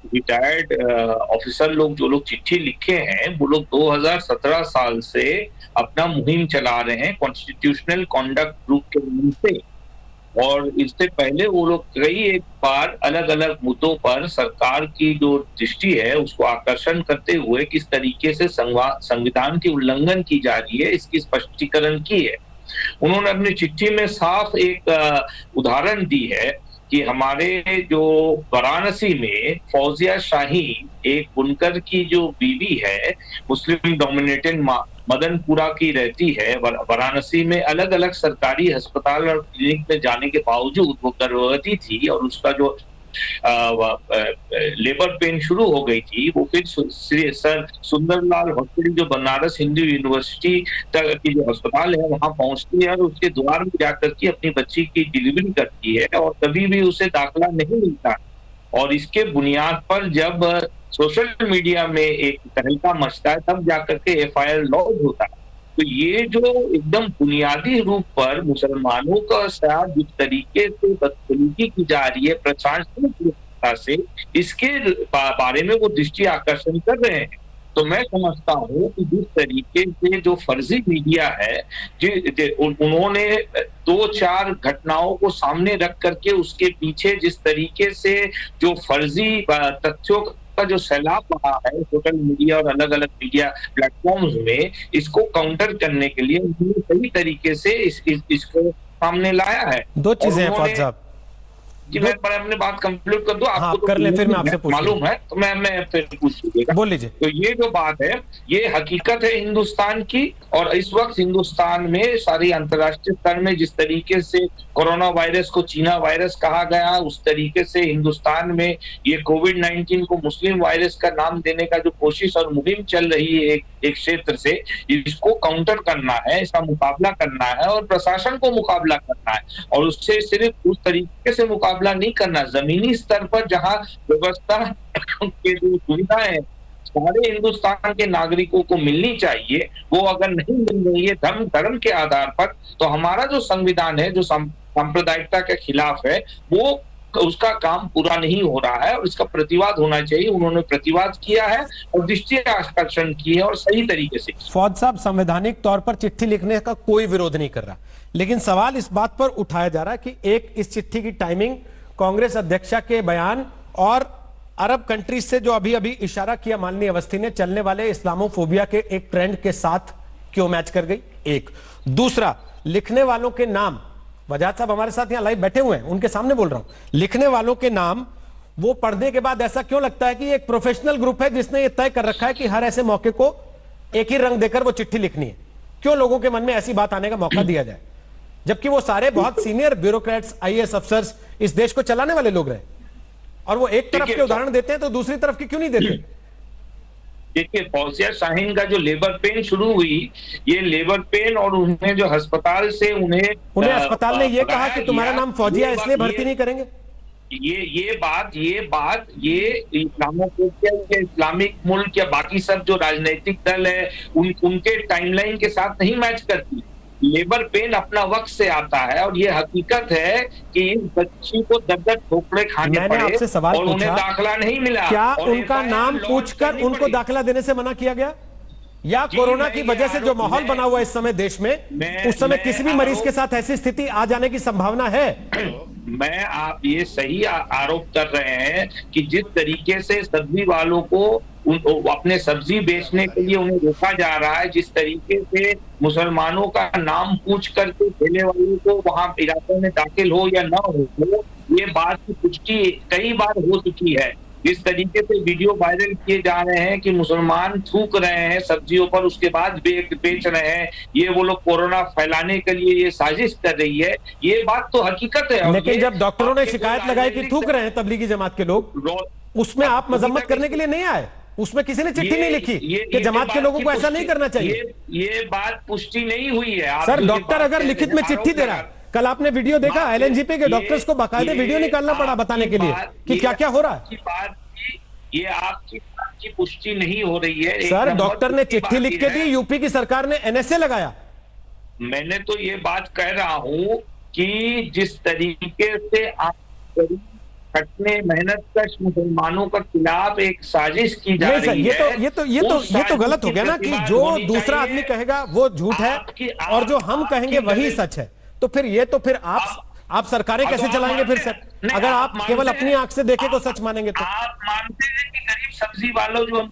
रिटायर्ड ऑफिसर लोग, जो लोग चिट्ठी लिखे हैं, वो लोग 2017 साल से अपना मुहिम चला रहे हैं कॉन्स्टिट्यूशनल कॉन्डक्ट ग्रुप के नाम से, और इससे पहले वो लोग कई एक बार अलग अलग मुद्दों पर सरकार की जो दृष्टि है उसको आकर्षण करते हुए किस तरीके से संविधान की उल्लंघन की जा रही है इसकी स्पष्टीकरण की है। उन्होंने अपनी चिट्ठी में साफ एक उदाहरण दी है कि हमारे जो वाराणसी में फौजिया शाहीन, एक बुनकर की जो बीवी है, मुस्लिम डोमिनेटेड मदनपुरा की रहती है, वाराणसी में अलग अलग सरकारी अस्पताल और क्लिनिक में जाने के बावजूद वो गर्भवती थी और उसका जो लेबर पेन शुरू हो गई थी, वो फिर सर सुंदरलाल हॉस्पिटल जो बनारस हिंदू यूनिवर्सिटी तक की जो अस्पताल है वहां पहुंचती है और उसके द्वार में जाकर के अपनी बच्ची की डिलीवरी करती है और कभी भी उसे दाखिला नहीं मिलता। और इसके बुनियाद पर जब सोशल मीडिया में एक तहलका मचता है तब जाकर के FIR लॉन्च होता है। तो ये जो एकदम बुनियादी रूप पर मुसलमानों का साथ जिस तरीके से बदसलूकी की जा रही है, प्रशासनिक पारदर्शिता से इसके बारे में वो दृष्टि आकर्षण कर रहे हैं। तो मैं समझता हूँ कि जिस तरीके से जो फर्जी मीडिया है, उन्होंने 2-4 घटनाओं को सामने रख करके उसके पीछे जिस तरीके से जो फर्जी तथ्यों का जो सैलाब रहा है सोशल मीडिया और अलग अलग मीडिया प्लेटफॉर्म्स में, इसको काउंटर करने के लिए उन्होंने सही तरीके से इसको सामने लाया है। दो चीजें हैं फौज साहब जी, मैं अपने बात कंक्लूड कर दूं, आपको हाँ, तो कर ले, फिर मैं आपसे पूछ मालूम है, तो मैं फिर पूछ लीजिएगा। बोल लीजिए। तो ये जो बात है, ये हकीकत है हिंदुस्तान की, और इस वक्त हिंदुस्तान में सारी अंतर्राष्ट्रीय स्तर में जिस तरीके से कोरोना वायरस को चीना वायरस कहा गया, उस तरीके से हिंदुस्तान में ये कोविड-19 को मुस्लिम वायरस का नाम देने का जो कोशिश और मुहिम चल रही है एक क्षेत्र से, इसको काउंटर करना है, इसका मुकाबला करना है और प्रशासन को मुकाबला करना है। और उससे सिर्फ उस तरीके से मुकाबला नहीं करना, जमीनी स्तर पर जहां व्यवस्था के जो सुविधाएं हैं सारे हिंदुस्तान के नागरिकों को मिलनी चाहिए, वो अगर नहीं मिल रही है धर्म के आधार पर, तो हमारा जो संविधान है जो सांप्रदायिकता के खिलाफ है, वो उसका काम पूरा नहीं हो रहा है और इसका प्रतिवाद होना चाहिए। उन्होंने प्रतिवाद किया है और दृष्टि आकर्षण की है और सही तरीके से। फौज साहब, संवैधानिक तौर पर चिट्ठी लिखने का कोई विरोध नहीं कर रहा, लेकिन सवाल इस बात पर उठाया जा रहा है कि एक इस चिट्ठी की टाइमिंग कांग्रेस अध्यक्षा के बयान और अरब कंट्रीज से जो अभी अभी इशारा किया माननीय अवस्थी ने, चलने वाले इस्लामोफोबिया के एक ट्रेंड के साथ क्यों मैच कर गई? एक। दूसरा, लिखने वालों के नाम, वजाहत साहब हमारे साथ यहां लाइव बैठे हुए हैं, उनके सामने बोल रहा हूं, लिखने वालों के नाम वो पढ़ने के बाद ऐसा क्यों लगता है कि एक प्रोफेशनल ग्रुप है जिसने ये तय कर रखा है कि हर ऐसे मौके को एक ही रंग देकर वो चिट्ठी लिखनी है? क्यों लोगों के मन में ऐसी बात आने का मौका दिया जाए, जबकि वो सारे बहुत सीनियर ब्यूरोक्रेट्स, आईएएस अफसर्स इस देश को चलाने वाले लोग रहे, और वो एक तरफ के उदाहरण देते हैं तो दूसरी तरफ की क्यों नहीं देते? देखिए, फौजिया शाहीन का जो लेबर पेन शुरू हुई, ये लेबर पेन और उन्हें जो अस्पताल से उन्हें अस्पताल ने ये कहा कि तुम्हारा नाम फौजिया इसलिए भर्ती नहीं करेंगे, ये बात इस्लामोफोबिया या इस्लामिक मुल्क या बाकी सब जो राजनीतिक दल है उनके टाइमलाइन के साथ नहीं मैच करती। लेबर पेन अपना वक्त से आता है और ये हकीकत है कि इस बच्ची को 10 ठोकरे खाने पड़े आपसे सवाल और उन्हें दाखिला नहीं मिला। क्या उनका नाम पूछकर उनको दाखिला देने से मना किया गया, या कोरोना की वजह से जो माहौल बना हुआ है इस समय देश में, उस समय किसी भी मरीज के साथ ऐसी स्थिति आ जाने की संभावना है? आप ये सही आरोप कर रहे हैं कि जिस तरीके से सब्जी वालों को अपने सब्जी बेचने के लिए उन्हें रोका जा रहा है, जिस तरीके से मुसलमानों का नाम पूछ करके ठेले वालों को वहां इलाके में दाखिल हो या ना हो, ये बात की पुष्टि कई बार हो चुकी है। जिस तरीके से वीडियो वायरल किए जा रहे हैं कि मुसलमान थूक रहे हैं सब्जियों पर, उसके बाद बेच रहे हैं, ये वो लोग कोरोना फैलाने के लिए ये साजिश कर रही है, ये बात तो हकीकत है। लेकिन जब डॉक्टरों ने शिकायत लगाई कि थूक रहे हैं तब्लीगी जमात के लोग, उसमें आप मजम्मत करने के लिए नहीं आए, उसमें किसी ने चिट्ठी नहीं लिखी कि जमात के लोगों को ऐसा नहीं करना चाहिए। ये बात पुष्टि नहीं हुई है। सर, डॉक्टर अगर लिखित में चिट्ठी दे रहा है, कल आपने वीडियो देखा, एलएनजीपी के डॉक्टर्स को बाकायदे वीडियो निकालना पड़ा बताने के लिए कि क्या क्या हो रहा है। ये आपकी पुष्टि नहीं हो रही है। सर, डॉक्टर ने चिट्ठी लिख के दी, यूपी की सरकार ने एनएसए लगाया। मैंने तो ये बात कह रहा हूं कि जिस तरीके से आप हटने मेहनत कश मुसलमानों के खिलाफ एक साजिश की जा रही है, ये तो गलत हो गया ना कि जो दूसरा आदमी कहेगा वो झूठ है और जो हम कहेंगे वही सच है। तो फिर आप सरकारें कैसे चलाएंगे फिर सर? अगर आप केवल अपनी आंख से देखें तो सच मानेंगे तो? आप मानते हैं कि गरीब सब्जी वालों जो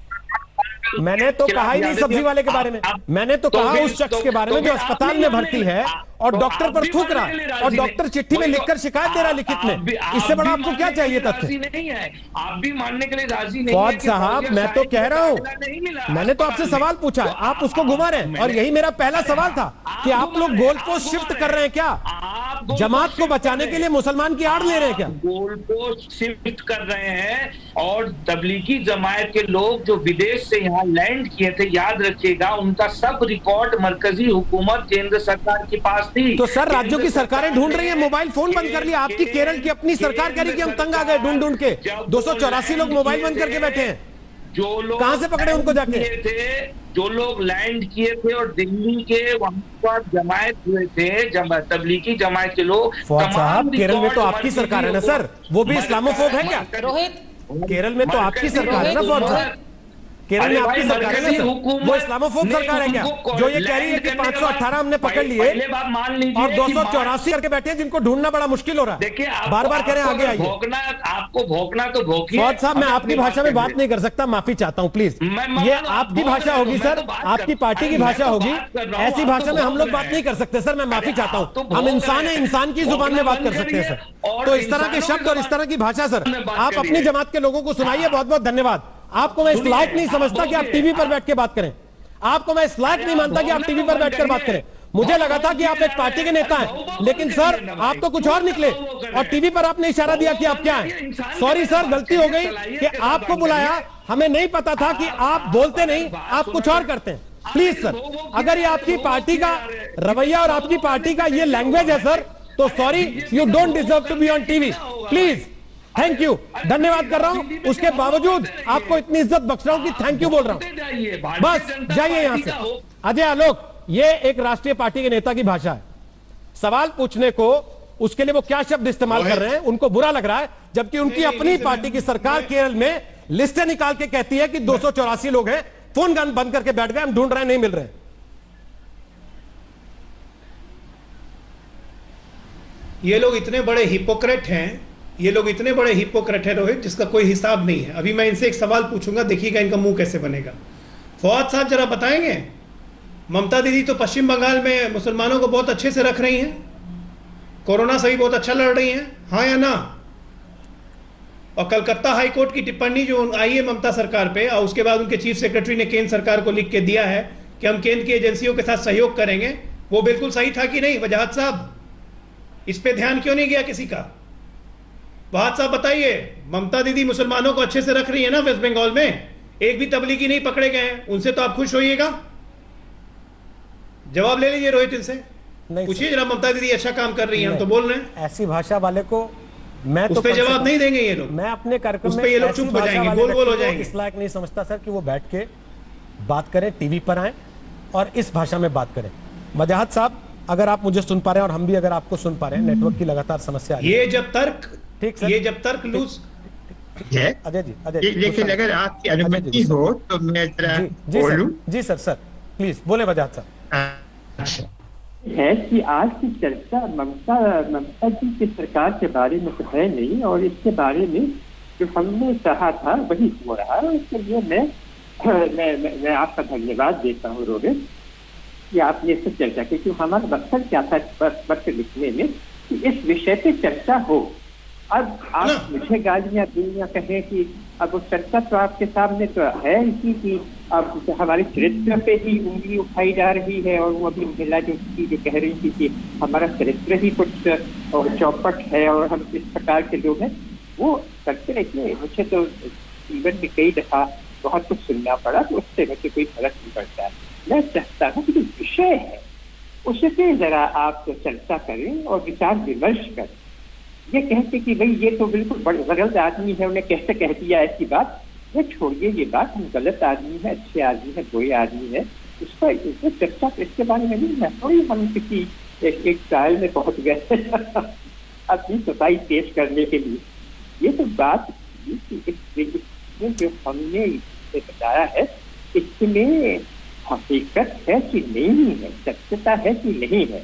मैंने तो कहा ही नहीं सब्जी वाले के बारे में, मैंने तो कहा उस शख्स के बारे में जो अस्पताल में भर्ती है और डॉक्टर पर थूक रहा है और डॉक्टर चिट्ठी में लिखकर शिकायत दे रहा लिखित में। इससे बड़ा आपको क्या चाहिए तथ्य? नहीं है, आप भी मानने के लिए राजी नहीं। फौज साहब, मैं तो कह रहा हूँ, मैंने तो आपसे सवाल पूछा, आप उसको घुमा रहे हैं, और यही मेरा पहला सवाल था कि आप लोग गोल पोस्ट शिफ्ट कर रहे हैं क्या? जमात को बचाने के लिए मुसलमान की आड़ ले रहे हैं क्या? गोल पोस्ट शिफ्ट कर रहे हैं, और तबलीगी जमात के लोग जो विदेश से यहाँ लैंड किए थे, याद रखिएगा, उनका सब रिकॉर्ड मरकजी हुकूमत केंद्र सरकार के पास थी। तो सर, राज्यों की सरकारें ढूंढ रही है, मोबाइल फोन बंद कर लिया। आपकी केरल की अपनी सरकार कह रही कि हम तंग आ गए ढूंढ ढूंढ के, 284 लोग मोबाइल बंद करके बैठे हैं। जो लोग कहां से पकड़े उनको जाके? किए थे, जो लोग लैंड किए थे और दिल्ली के वहां पर जमायत हुए थे, तबलीगी जमायत के लोग। फौज साहब, केरल में तो आपकी सरकार है ना सर, वो भी इस्लामोफोब है क्या? रोहित, केरल में तो आपकी सरकार है ना फौज साहब, केरल में आपकी सरकार है ना सर, वो इस्लामोफोब सरकार है क्या जो ये कह रही है कि 518 हमने पकड़ लिए और 284 करके बैठे हैं जिनको ढूंढना बड़ा मुश्किल हो रहा है? देखिए, बार बार कह रहे हैं आगे आइए। आपको भोंकना तो भोंकिए। फौज साहब, मैं आपकी भाषा में बात नहीं कर सकता, माफी चाहता हूं प्लीज। ये आपकी भाषा होगी सर, आपकी पार्टी की भाषा होगी, ऐसी भाषा में हम लोग बात नहीं कर सकते सर, मैं माफी चाहता हूं। हम इंसान है, इंसान की जुबान में बात कर सकते हैं सर। तो इस तरह के शब्द और इस तरह की भाषा सर आप अपनी जमात के लोगों को सुनाइए। बहुत बहुत धन्यवाद। आपको मैं इस लायक नहीं समझता कि आप टीवी पर बैठ के बात करें, आपको मैं इस लायक नहीं मानता कि आप टीवी पर बैठकर बात करें। मुझे लगा था कि आप एक पार्टी के नेता हैं, लेकिन सर आप तो कुछ और निकले और टीवी पर आपने इशारा दिया कि आप क्या हैं। सॉरी सर, गलती हो गई कि आपको बुलाया, हमें नहीं पता था कि आप बोलते नहीं, आप कुछ और करते हैं। प्लीज सर, अगर ये आपकी पार्टी का रवैया और आपकी पार्टी का ये लैंग्वेज है सर, तो sorry, you don't deserve to be on TV. Please, thank you, धन्यवाद कर रहा हूं। उसके बावजूद आपको इतनी इज्जत बख्श रहा हूं कि थैंक यू बोल रहा हूं। बस जाइए यहां से। अजय आलोक, ये एक राष्ट्रीय पार्टी के नेता की भाषा है। सवाल पूछने को उसके लिए वो क्या शब्द इस्तेमाल कर रहे हैं, उनको बुरा लग रहा है, जबकि उनकी अपनी पार्टी की सरकार केरल में लिस्टें निकाल के कहती है कि 284 लोग हैं, फोन गन बंद करके बैठ गए, हम ढूंढ रहे हैं, नहीं मिल रहे। ये लोग इतने बड़े हिपोक्रेट हैं, ये लोग इतने बड़े हिपोक्रेट हैं रोहित, जिसका कोई हिसाब नहीं है। अभी मैं इनसे एक सवाल पूछूंगा, देखिएगा इनका मुंह कैसे बनेगा। फौज साहब जरा बताएंगे, ममता दीदी तो पश्चिम बंगाल में मुसलमानों को बहुत अच्छे से रख रही हैं, कोरोना से भी बहुत अच्छा लड़ रही हैं, हाँ या ना? और कलकत्ता हाई कोर्ट की टिप्पणी जो आई है ममता सरकार पे, और उसके बाद उनके चीफ सेक्रेटरी ने केंद्र सरकार को लिख के दिया है कि हम केंद्र की एजेंसियों के साथ सहयोग करेंगे, वो बिल्कुल सही था कि नहीं? वजाहत साहब, इस पे ध्यान क्यों नहीं गया किसी का? वजाहत साहब बताइए, ममता दीदी मुसलमानों को अच्छे से रख रही है ना वेस्ट बंगाल में, एक भी तबलीगी नहीं पकड़े गए हैं, उनसे तो आप खुश होइएगा? जवाब ले लीजिए रोहित इनसे, पूछिए जरा, ममता दीदी अच्छा काम कर रही है, हम तो बोल रहे हैं। ऐसी भाषा वाले को मैं तो उस पे जवाब नहीं देंगे ये लोग, मैं अपने कार्यक्रम में ये लोग चुप हो जाएंगे, बोल हो जाएंगे। इस लायक नहीं समझता सर कि वो बैठ के बात करें, टीवी पर आए और इस भाषा में बात करें। वजाहत साहब, अगर आप मुझे सुन पा रहे हैं और हम भी अगर आपको सुन पा रहे हैं, नेटवर्क की लगातार समस्या ये जब तर्क, ठीक सर, ये जब तर्क लूज अजय जी, लेकिन अगर आपकी अनुमति हो तो मैं जरा बोलूं। जी सर, प्लीज बोले वजाहत साहब। है कि आज की चर्चा ममता जी की सरकार के बारे में तो है नहीं, और इसके बारे में जो हमने चाहा था वही हो रहा है। इसके लिए मैं आपका धन्यवाद देता हूँ रोहित कि आपने इससे चर्चा की, क्योंकि हमारा मकसद क्या था पत्र लिखने में कि इस विषय पे चर्चा हो। अब आप मुझे गालियां दुनिया कहें कि अब वो चर्चा तो आपके सामने तो है इसी की, अब हमारे चरित्र पे ही उंगली उठाई जा रही है, और वो अभी महिला जो कह रही थी कि हमारा चरित्र ही कुछ और चौपट है और हम इस प्रकार के लोग हैं, वो करते रहिए। मुझे तो जीवन में कई दफा बहुत कुछ सुनना पड़ा, तो उससे मुझे कोई फर्क नहीं पड़ता। मैं चाहता हूँ कि जो विषय है उससे जरा आप चर्चा करें और विचार विमर्श करें। ये कहते कि भाई ये तो बिल्कुल गलत आदमी है, उन्हें कैसे कह दिया ऐसी बात, ये छोड़िए ये बात, हम गलत आदमी है, अच्छे आदमी है, बुरे आदमी है, उसका चर्चा इसके बारे में नहीं है। थोड़ी हम किसी एक ट्रायल में पहुंच गए अपनी सफाई पेश करने के लिए। ये तो बात जो हमने बताया है इसमें हकीकत है कि नहीं है, सत्यता है कि नहीं है।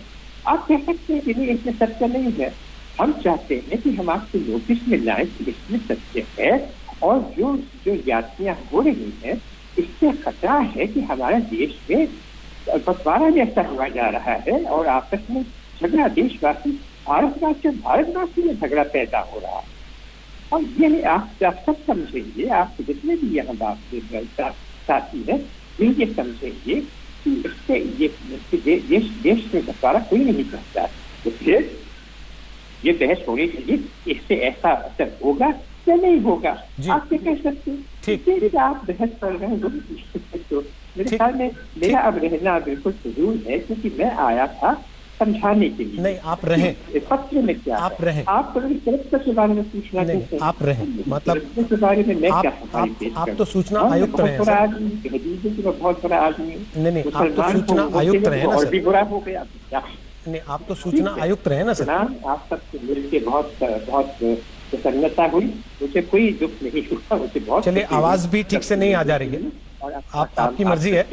आप कह सकते हैं कि नहीं इसमें सत्य नहीं है, हम चाहते हैं कि हम आपको नोटिस में लाएं कि इसमें सत्य है, और जो यात्रियां हो रही हैं इससे खतरा है कि हमारे देश में बंटवारा जैसा हुआ जा रहा है और आपस में झगड़ा, देशवासी भारतवासी में झगड़ा पैदा हो रहा है। और ये आप सब समझेंगे, आप जितने भी यहाँ बात साथी है ये समझेंगे कि इससे ये देश में बंटवारा कोई नहीं चाहता। तो फिर ये बहस होनी चाहिए, इससे ऐसा असर होगा या नहीं होगा, आप क्या कह सकते हैं? आप बहस कर रहे हैं तो मेरे ख्याल में मेरा अब रहना बिल्कुल फजूल है, क्योंकि मैं आया था समझाने के लिए। नहीं, आप रहें। पत्र में क्या आप है? रहें। आप कलेक्टर के बारे में पूछना नहीं, चाहते हैं? आप रहें। मतलब कलेक्टर के बारे में मैं क्या आप तो सूचना आयुक्त रहे हैं बहुत बड़ा सर। आदमी, कह दीजिए कि मैं बहुत बड़ा आदमी हूँ। नहीं, आप तो मुसलमान सूचना को आयुक्त रहे हैं ना और सर। भी बुरा हो गया तो क्या? नहीं, आप तो सूचना आयुक्त रहे हैं ना सर। आप सबसे मिलके बहुत बहुत प्रसन्नता हुई, मुझे कोई दुख नहीं हुआ, मुझे बहुत। चलिए, आवाज भी ठीक से नहीं आ जा रही है। आपकी मर्जी है,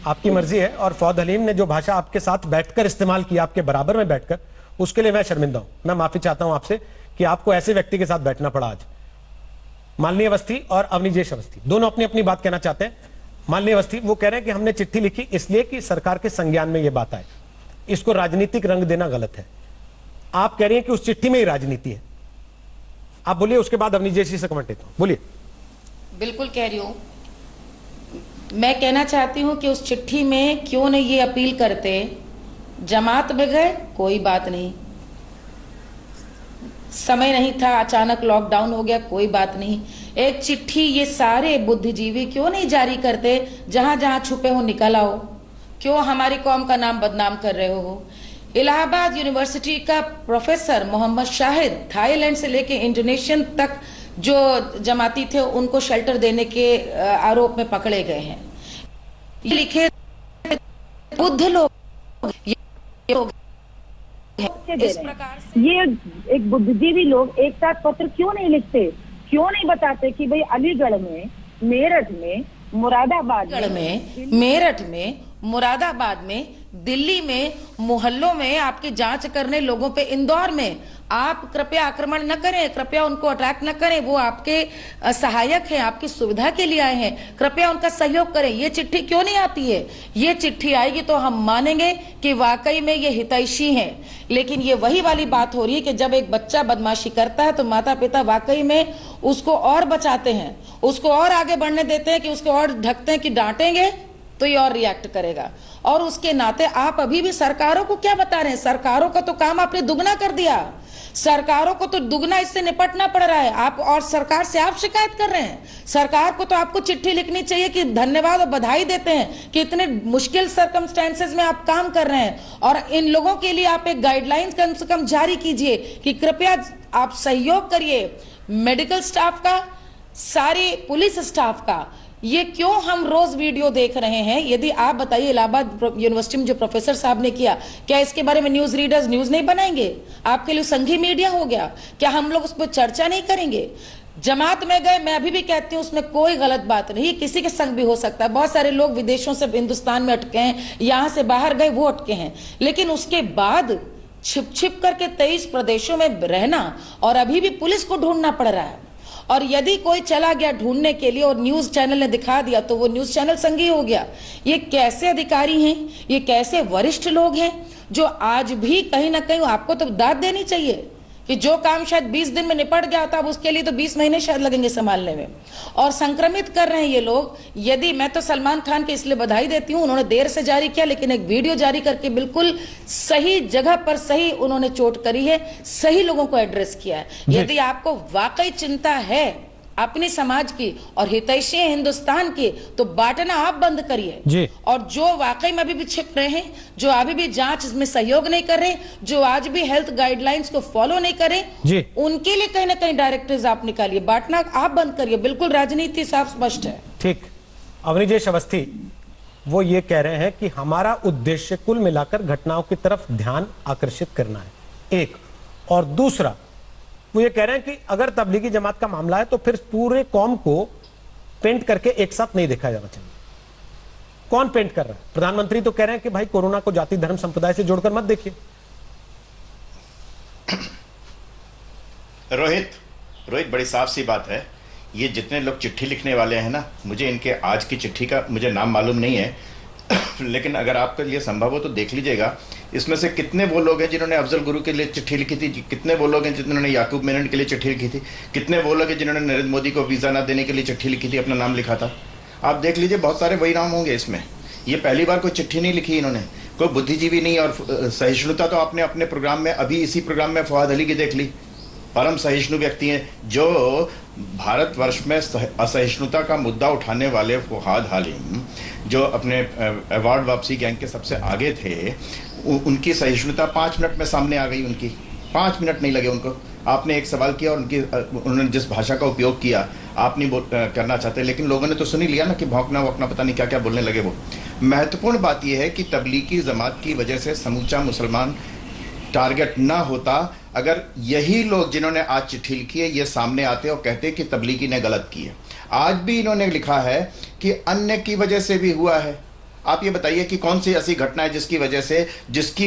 आपकी मर्जी है। और फौद हलीम ने जो भाषा आपके साथ बैठकर इस्तेमाल किया, आपके बराबर में बैठकर, उसके लिए मैं शर्मिंदा हूं। मैं माफी चाहता हूं आपसे कि आपको ऐसे व्यक्ति के साथ बैठना पड़ा आज। माननीय अवस्थी और अवनीजेश अवस्थी दोनों अपनी अपनी बात कहना चाहते हैं। माननीय अवस्थी वो कह रहे हैं कि हमने चिट्ठी लिखी इसलिए कि सरकार के संज्ञान में यह बात आए, इसको राजनीतिक रंग देना गलत है। आप कह रही हैं कि उस चिट्ठी में ही राजनीति है। आप बोलिए, उसके बाद अवनीजेश जी से कमेंट लेता हूं। बोलिए। बिल्कुल कह रही हूँ। मैं कहना चाहती हूँ कि उस चिट्ठी में क्यों नहीं ये अपील करते, जमात में गए कोई बात नहीं, समय नहीं था, अचानक लॉकडाउन हो गया कोई बात नहीं, एक चिट्ठी ये सारे बुद्धिजीवी क्यों नहीं जारी करते, जहां जहां छुपे हो निकल आओ, क्यों हमारी कौम का नाम बदनाम कर रहे हो। इलाहाबाद यूनिवर्सिटी का प्रोफेसर मोहम्मद शाहिद थाईलैंड से लेके इंडोनेशियन तक जो जमाती थे उनको शेल्टर देने के आरोप में पकड़े गए हैं। ये लिखे बुद्ध लोग इस प्रकार से ये एक बुद्धिजीवी लोग एक साथ पत्र क्यों नहीं लिखते, क्यों नहीं बताते कि भाई अलीगढ़ में, मेरठ में, मुरादाबाद में, मेरठ में, मुरादाबाद में, दिल्ली में, मोहल्लों में आपकी जांच करने लोगों पे, इंदौर में आप कृपया आक्रमण न करें, कृपया उनको अटैक न करें, वो आपके सहायक हैं, आपकी सुविधा के लिए आए हैं, कृपया उनका सहयोग करें। ये चिट्ठी क्यों नहीं आती है? ये चिट्ठी आएगी तो हम मानेंगे कि वाकई में ये हितैषी हैं। लेकिन ये वही वाली बात हो रही है कि जब एक बच्चा बदमाशी करता है तो माता पिता वाकई में उसको और बचाते हैं, उसको और आगे बढ़ने देते हैं, कि उसको और ढकते हैं कि डांटेंगे तो ये और रिएक्ट करेगा। और उसके नाते आप अभी भी सरकारों को क्या बता रहे हैं? सरकारों का तो काम आपने दुगना कर दिया, सरकारों को तो दुगना इससे निपटना पड़ रहा है। आप और सरकार से आप शिकायत कर रहे हैं। सरकार को तो आपको चिट्ठी लिखनी चाहिए कि धन्यवाद और बधाई देते हैं कि इतने मुश्किल सर्कमस्टेंसेस में आप काम कर रहे हैं, और इन लोगों के लिए आप एक गाइडलाइंस कम से कम जारी कीजिए कि कृपया आप सहयोग करिए मेडिकल स्टाफ का, सारे पुलिस स्टाफ का। ये क्यों हम रोज वीडियो देख रहे हैं? यदि आप बताइए, इलाहाबाद यूनिवर्सिटी में जो प्रोफेसर साहब ने किया, क्या इसके बारे में न्यूज रीडर्स न्यूज नहीं बनाएंगे? आपके लिए संघी मीडिया हो गया, क्या हम लोग उस पर चर्चा नहीं करेंगे? जमात में गए, मैं अभी भी कहती हूँ उसमें कोई गलत बात नहीं, किसी के संग भी हो सकता है। बहुत सारे लोग विदेशों से हिंदुस्तान में अटके हैं, यहां से बाहर गए वो अटके हैं, लेकिन उसके बाद छिप छिप करके 23 प्रदेशों में रहना और अभी भी पुलिस को ढूंढना पड़ रहा है। और यदि कोई चला गया ढूंढने के लिए और न्यूज चैनल ने दिखा दिया तो वो न्यूज चैनल संगी हो गया। ये कैसे अधिकारी हैं, ये कैसे वरिष्ठ लोग हैं जो आज भी कहीं ना कहीं, आपको तो दाद देनी चाहिए कि जो काम शायद 20 दिन में निपट गया था, अब उसके लिए तो 20 महीने शायद लगेंगे संभालने में, और संक्रमित कर रहे हैं ये लोग। यदि मैं तो सलमान खान के इसलिए बधाई देती हूं, उन्होंने देर से जारी किया लेकिन एक वीडियो जारी करके बिल्कुल सही जगह पर सही उन्होंने चोट करी है, सही लोगों को एड्रेस किया है। यदि आपको वाकई चिंता है अपने समाज की और हितैषी हिंदुस्तान की, तो बांटना आप बंद करिए। और जो वाकई में अभी भी छिप रहे हैं, जो अभी भी जांच में सहयोग नहीं कर रहे, जो आज भी हेल्थ गाइडलाइंस को फॉलो नहीं कर रहे, उनके लिए कहीं ना कहीं डायरेक्टिव्स आप निकालिए, बांटना आप बंद करिए। बिल्कुल राजनीति साफ स्पष्ट है। ठीक। अवनीजेश अवस्थी वो ये कह रहे हैं कि हमारा उद्देश्य कुल मिलाकर घटनाओं की तरफ ध्यान आकर्षित करना है, एक। और दूसरा वो ये कह रहे हैं कि अगर तबलीगी जमात का मामला है तो फिर पूरे कौम को पेंट करके एक साथ नहीं देखा जाना चाहिए। कौन पेंट कर रहा है? प्रधानमंत्री तो कह रहे हैं कि भाई कोरोना को जाति धर्म संप्रदाय से जोड़कर मत देखिए। रोहित बड़ी साफ सी बात है। ये जितने लोग चिट्ठी लिखने वाले हैं ना, मुझे इनके आज की चिट्ठी का मुझे नाम मालूम नहीं है लेकिन अगर आपके लिए संभव हो तो देख लीजिएगा, इसमें से कितने वो लोग हैं जिन्होंने अफजल गुरु के लिए चिट्ठी लिखी थी, कितने वो लोग हैं जिन्होंने याकूब मेनन के लिए चिट्ठी लिखी थी, कितने वो लोग हैं जिन्होंने नरेंद्र मोदी को वीज़ा ना देने के लिए चिट्ठी लिखी थी, अपना नाम लिखा था। आप देख लीजिए, बहुत सारे वही नाम होंगे इसमें। ये पहली बार कोई चिट्ठी नहीं लिखी इन्होंने, कोई बुद्धिजीवी नहीं। और सहिष्णुता तो आपने अपने प्रोग्राम में, अभी इसी प्रोग्राम में फवाद अली की देख ली, परम सहिष्णु व्यक्ति हैं, जो भारतवर्ष में असहिष्णुता का मुद्दा उठाने वाले फवाद हलीम, जो अपने अवार्ड वापसी गैंग के सबसे आगे थे, उनकी सहिष्णुता 5 मिनट में सामने आ गई। उनकी 5 मिनट नहीं लगे उनको। आपने एक सवाल किया और उन्होंने जिस भाषा का उपयोग किया आप नहीं करना चाहते, लेकिन लोगों ने तो सुन ही लिया ना कि भौंकना वोंकना पता नहीं क्या क्या बोलने लगे वो। महत्वपूर्ण बात यह है कि तबलीगी जमात की वजह से समूचा मुसलमान टारगेट ना होता अगर यही लोग जिन्होंने आज चिट्ठी लिखी है ये सामने आते और कहते कि तबलीगी ने गलत की है। आज भी इन्होंने लिखा है कि अन्य की वजह से भी हुआ है। आप ये बताइए कि कौन सी ऐसी घटना है जिसकी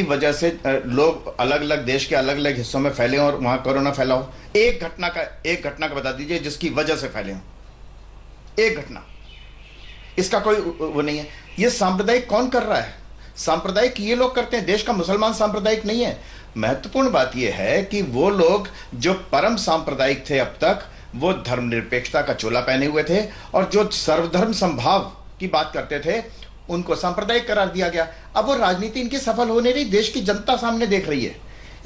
वजह से लोग अलग अलग देश के अलग अलग हिस्सों में फैले और वहां कोरोना फैला हो। एक घटना का बता दीजिए जिसकी वजह से फैले हो। एक घटना, इसका कोई वो नहीं है। ये सांप्रदायिक कौन कर रहा है? सांप्रदायिक ये लोग करते हैं। देश का मुसलमान सांप्रदायिक नहीं है। महत्वपूर्ण बात यह है कि वो लोग जो परम सांप्रदायिक थे अब तक, वो धर्मनिरपेक्षता का चोला पहने हुए थे और जो सर्वधर्म संभाव की बात करते थे उनको सांप्रदायिक करार दिया गया। अब वो राजनीति इनकी सफल होने रही, देश की जनता सामने देख रही है।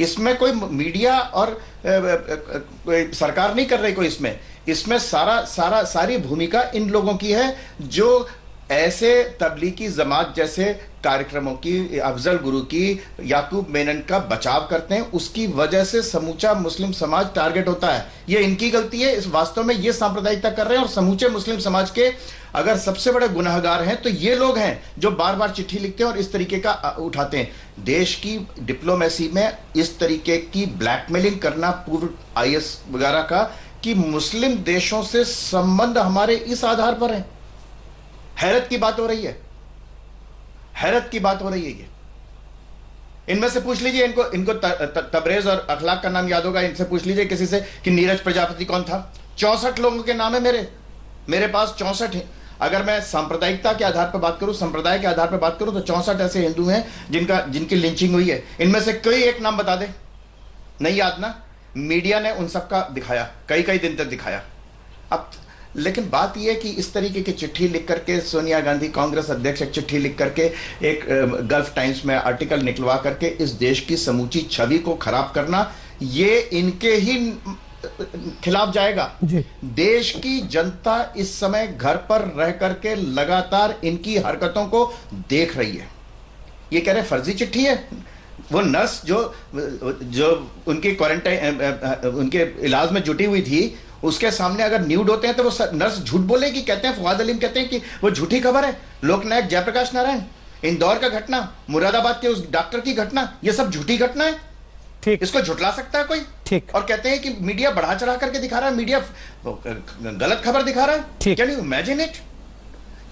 इसमें कोई मीडिया और कोई सरकार नहीं कर रही कोई। इसमें सारी भूमिका इन लोगों की है जो ऐसे तबलीगी जमात जैसे कार्यक्रमों की, अफजल गुरु की, याकूब मेनन का बचाव करते हैं। उसकी वजह से समूचा मुस्लिम समाज टारगेट होता है। ये इनकी गलती है। इस वास्तव में ये सांप्रदायिकता कर रहे हैं और समूचे मुस्लिम समाज के अगर सबसे बड़े गुनाहगार हैं तो ये लोग हैं जो बार बार चिट्ठी लिखते हैं और इस तरीके का उठाते हैं। देश की डिप्लोमेसी में इस तरीके की ब्लैकमेलिंग करना पूर्व IS वगैरह का कि मुस्लिम देशों से संबंध हमारे इस आधार पर है। हैरत की बात हो रही है। हैरत की बात हो रही है। ये इनमें से पूछ लीजिए, इनको तबरेज और अखलाक का नाम याद होगा। इनसे पूछ लीजिए किसी से कि नीरज प्रजापति कौन था। 64 लोगों के नाम है मेरे पास 64 है। अगर मैं सांप्रदायिकता के आधार पर बात करूं, संप्रदाय के आधार पर बात करूं तो 64 ऐसे हिंदू हैं जिनकी लिंचिंग हुई है। इनमें से कोई एक नाम बता दे, नहीं याद ना। मीडिया ने उन सबका दिखाया, कई दिन तक दिखाया। अब लेकिन बात यह है कि इस तरीके की चिट्ठी लिख करके सोनिया गांधी कांग्रेस अध्यक्ष एक चिट्ठी लिख करके एक गल्फ टाइम्स में आर्टिकल निकलवा करके इस देश की समूची छवि को खराब करना, ये इनके ही खिलाफ जाएगा। देश की जनता इस समय घर पर रह करके लगातार इनकी हरकतों को देख रही है। ये कह रहे फर्जी चिट्ठी है। वो नर्स जो उनकी क्वारंटाइन उनके इलाज में जुटी हुई थी, उसके सामने अगर न्यूड होते हैं तो वो नर्स झूठ बोलेगी। कहते हैं फवाद अलीम कहते हैं कि वो झूठी खबर है। लोकनायक जयप्रकाश नारायण, इंदौर का घटना, मुरादाबाद के उस डॉक्टर की घटना, ये सब झूठी घटना है। ठीक, इसको झुटला सकता है कोई? ठीक। और कहते हैं कि मीडिया बढ़ा चढ़ा करके दिखा रहा है, मीडिया गलत खबर दिखा रहा है। Can you imagine it?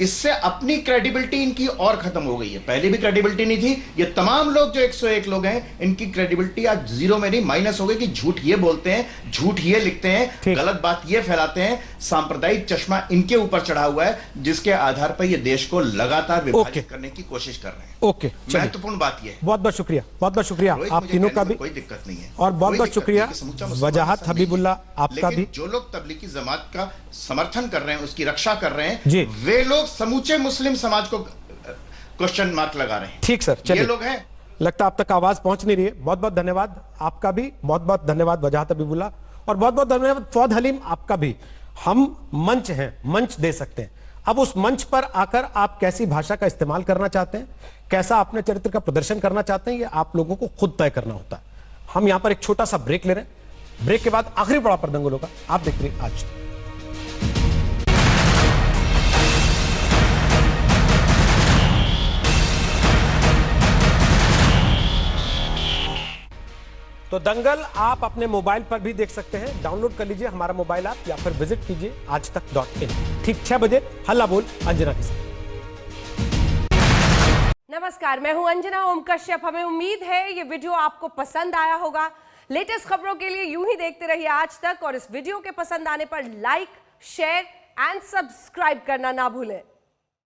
इससे अपनी क्रेडिबिलिटी इनकी और खत्म हो गई है। पहले भी क्रेडिबिलिटी नहीं थी। ये तमाम लोग जो 101 लोग हैं, इनकी क्रेडिबिलिटी आज जीरो में नहीं माइनस हो गई कि झूठ ये बोलते हैं, झूठ ये लिखते हैं, गलत बात ये फैलाते हैं। सांप्रदायिक चश्मा इनके ऊपर चढ़ा हुआ है जिसके आधार पर ये देश को लगातार विभाजित करने की कोशिश कर रहे हैं। ओके, महत्वपूर्ण बात यह है। बहुत बहुत शुक्रिया आप तीनों का भी। कोई दिक्कत नहीं है और बहुत बहुत शुक्रिया वजाहत हबीबुल्ला आपका भी। जो लोग तबलीगी जमात का समर्थन कर रहे हैं, उसकी रक्षा कर रहे हैं, वे लोग समूचे मुस्लिम समाज को क्वेश्चन मार्क लगा रहे हैं। ठीक सर, चलिए। ये लोग हैं। लगता आप तक आवाज पहुंच नहीं रही है। बहुत बहुत धन्यवाद आपका भी। बहुत बहुत धन्यवाद वजाहत हबीबुल्ला और बहुत बहुत धन्यवाद फौद हलीम आपका भी। हम मंच हैं, मंच दे सकते हैं। अब उस मंच पर आकर आप कैसी भाषा का इस्तेमाल करना चाहते हैं, कैसा अपने चरित्र का प्रदर्शन करना चाहते हैं, ये आप लोगों को खुद तय करना होता है। हम यहां पर एक छोटा सा ब्रेक ले रहे हैं। ब्रेक के बाद आखिरी पड़ाव पर दंगल होगा। आप देख रहे हैं आज तक। तो दंगल आप अपने मोबाइल पर भी देख सकते हैं। डाउनलोड कर लीजिए हमारा मोबाइल ऐप या फिर विजिट कीजिए aajtak.in। ठीक 6 बजे हल्ला बोल अंजना के साथ। नमस्कार, मैं हूं अंजना ओम कश्यप। हमें उम्मीद है ये वीडियो आपको पसंद आया होगा। लेटेस्ट खबरों के लिए यूं ही देखते रहिए आज तक और इस वीडियो के पसंद आने पर लाइक, शेयर एंड सब्सक्राइब करना ना भूलें।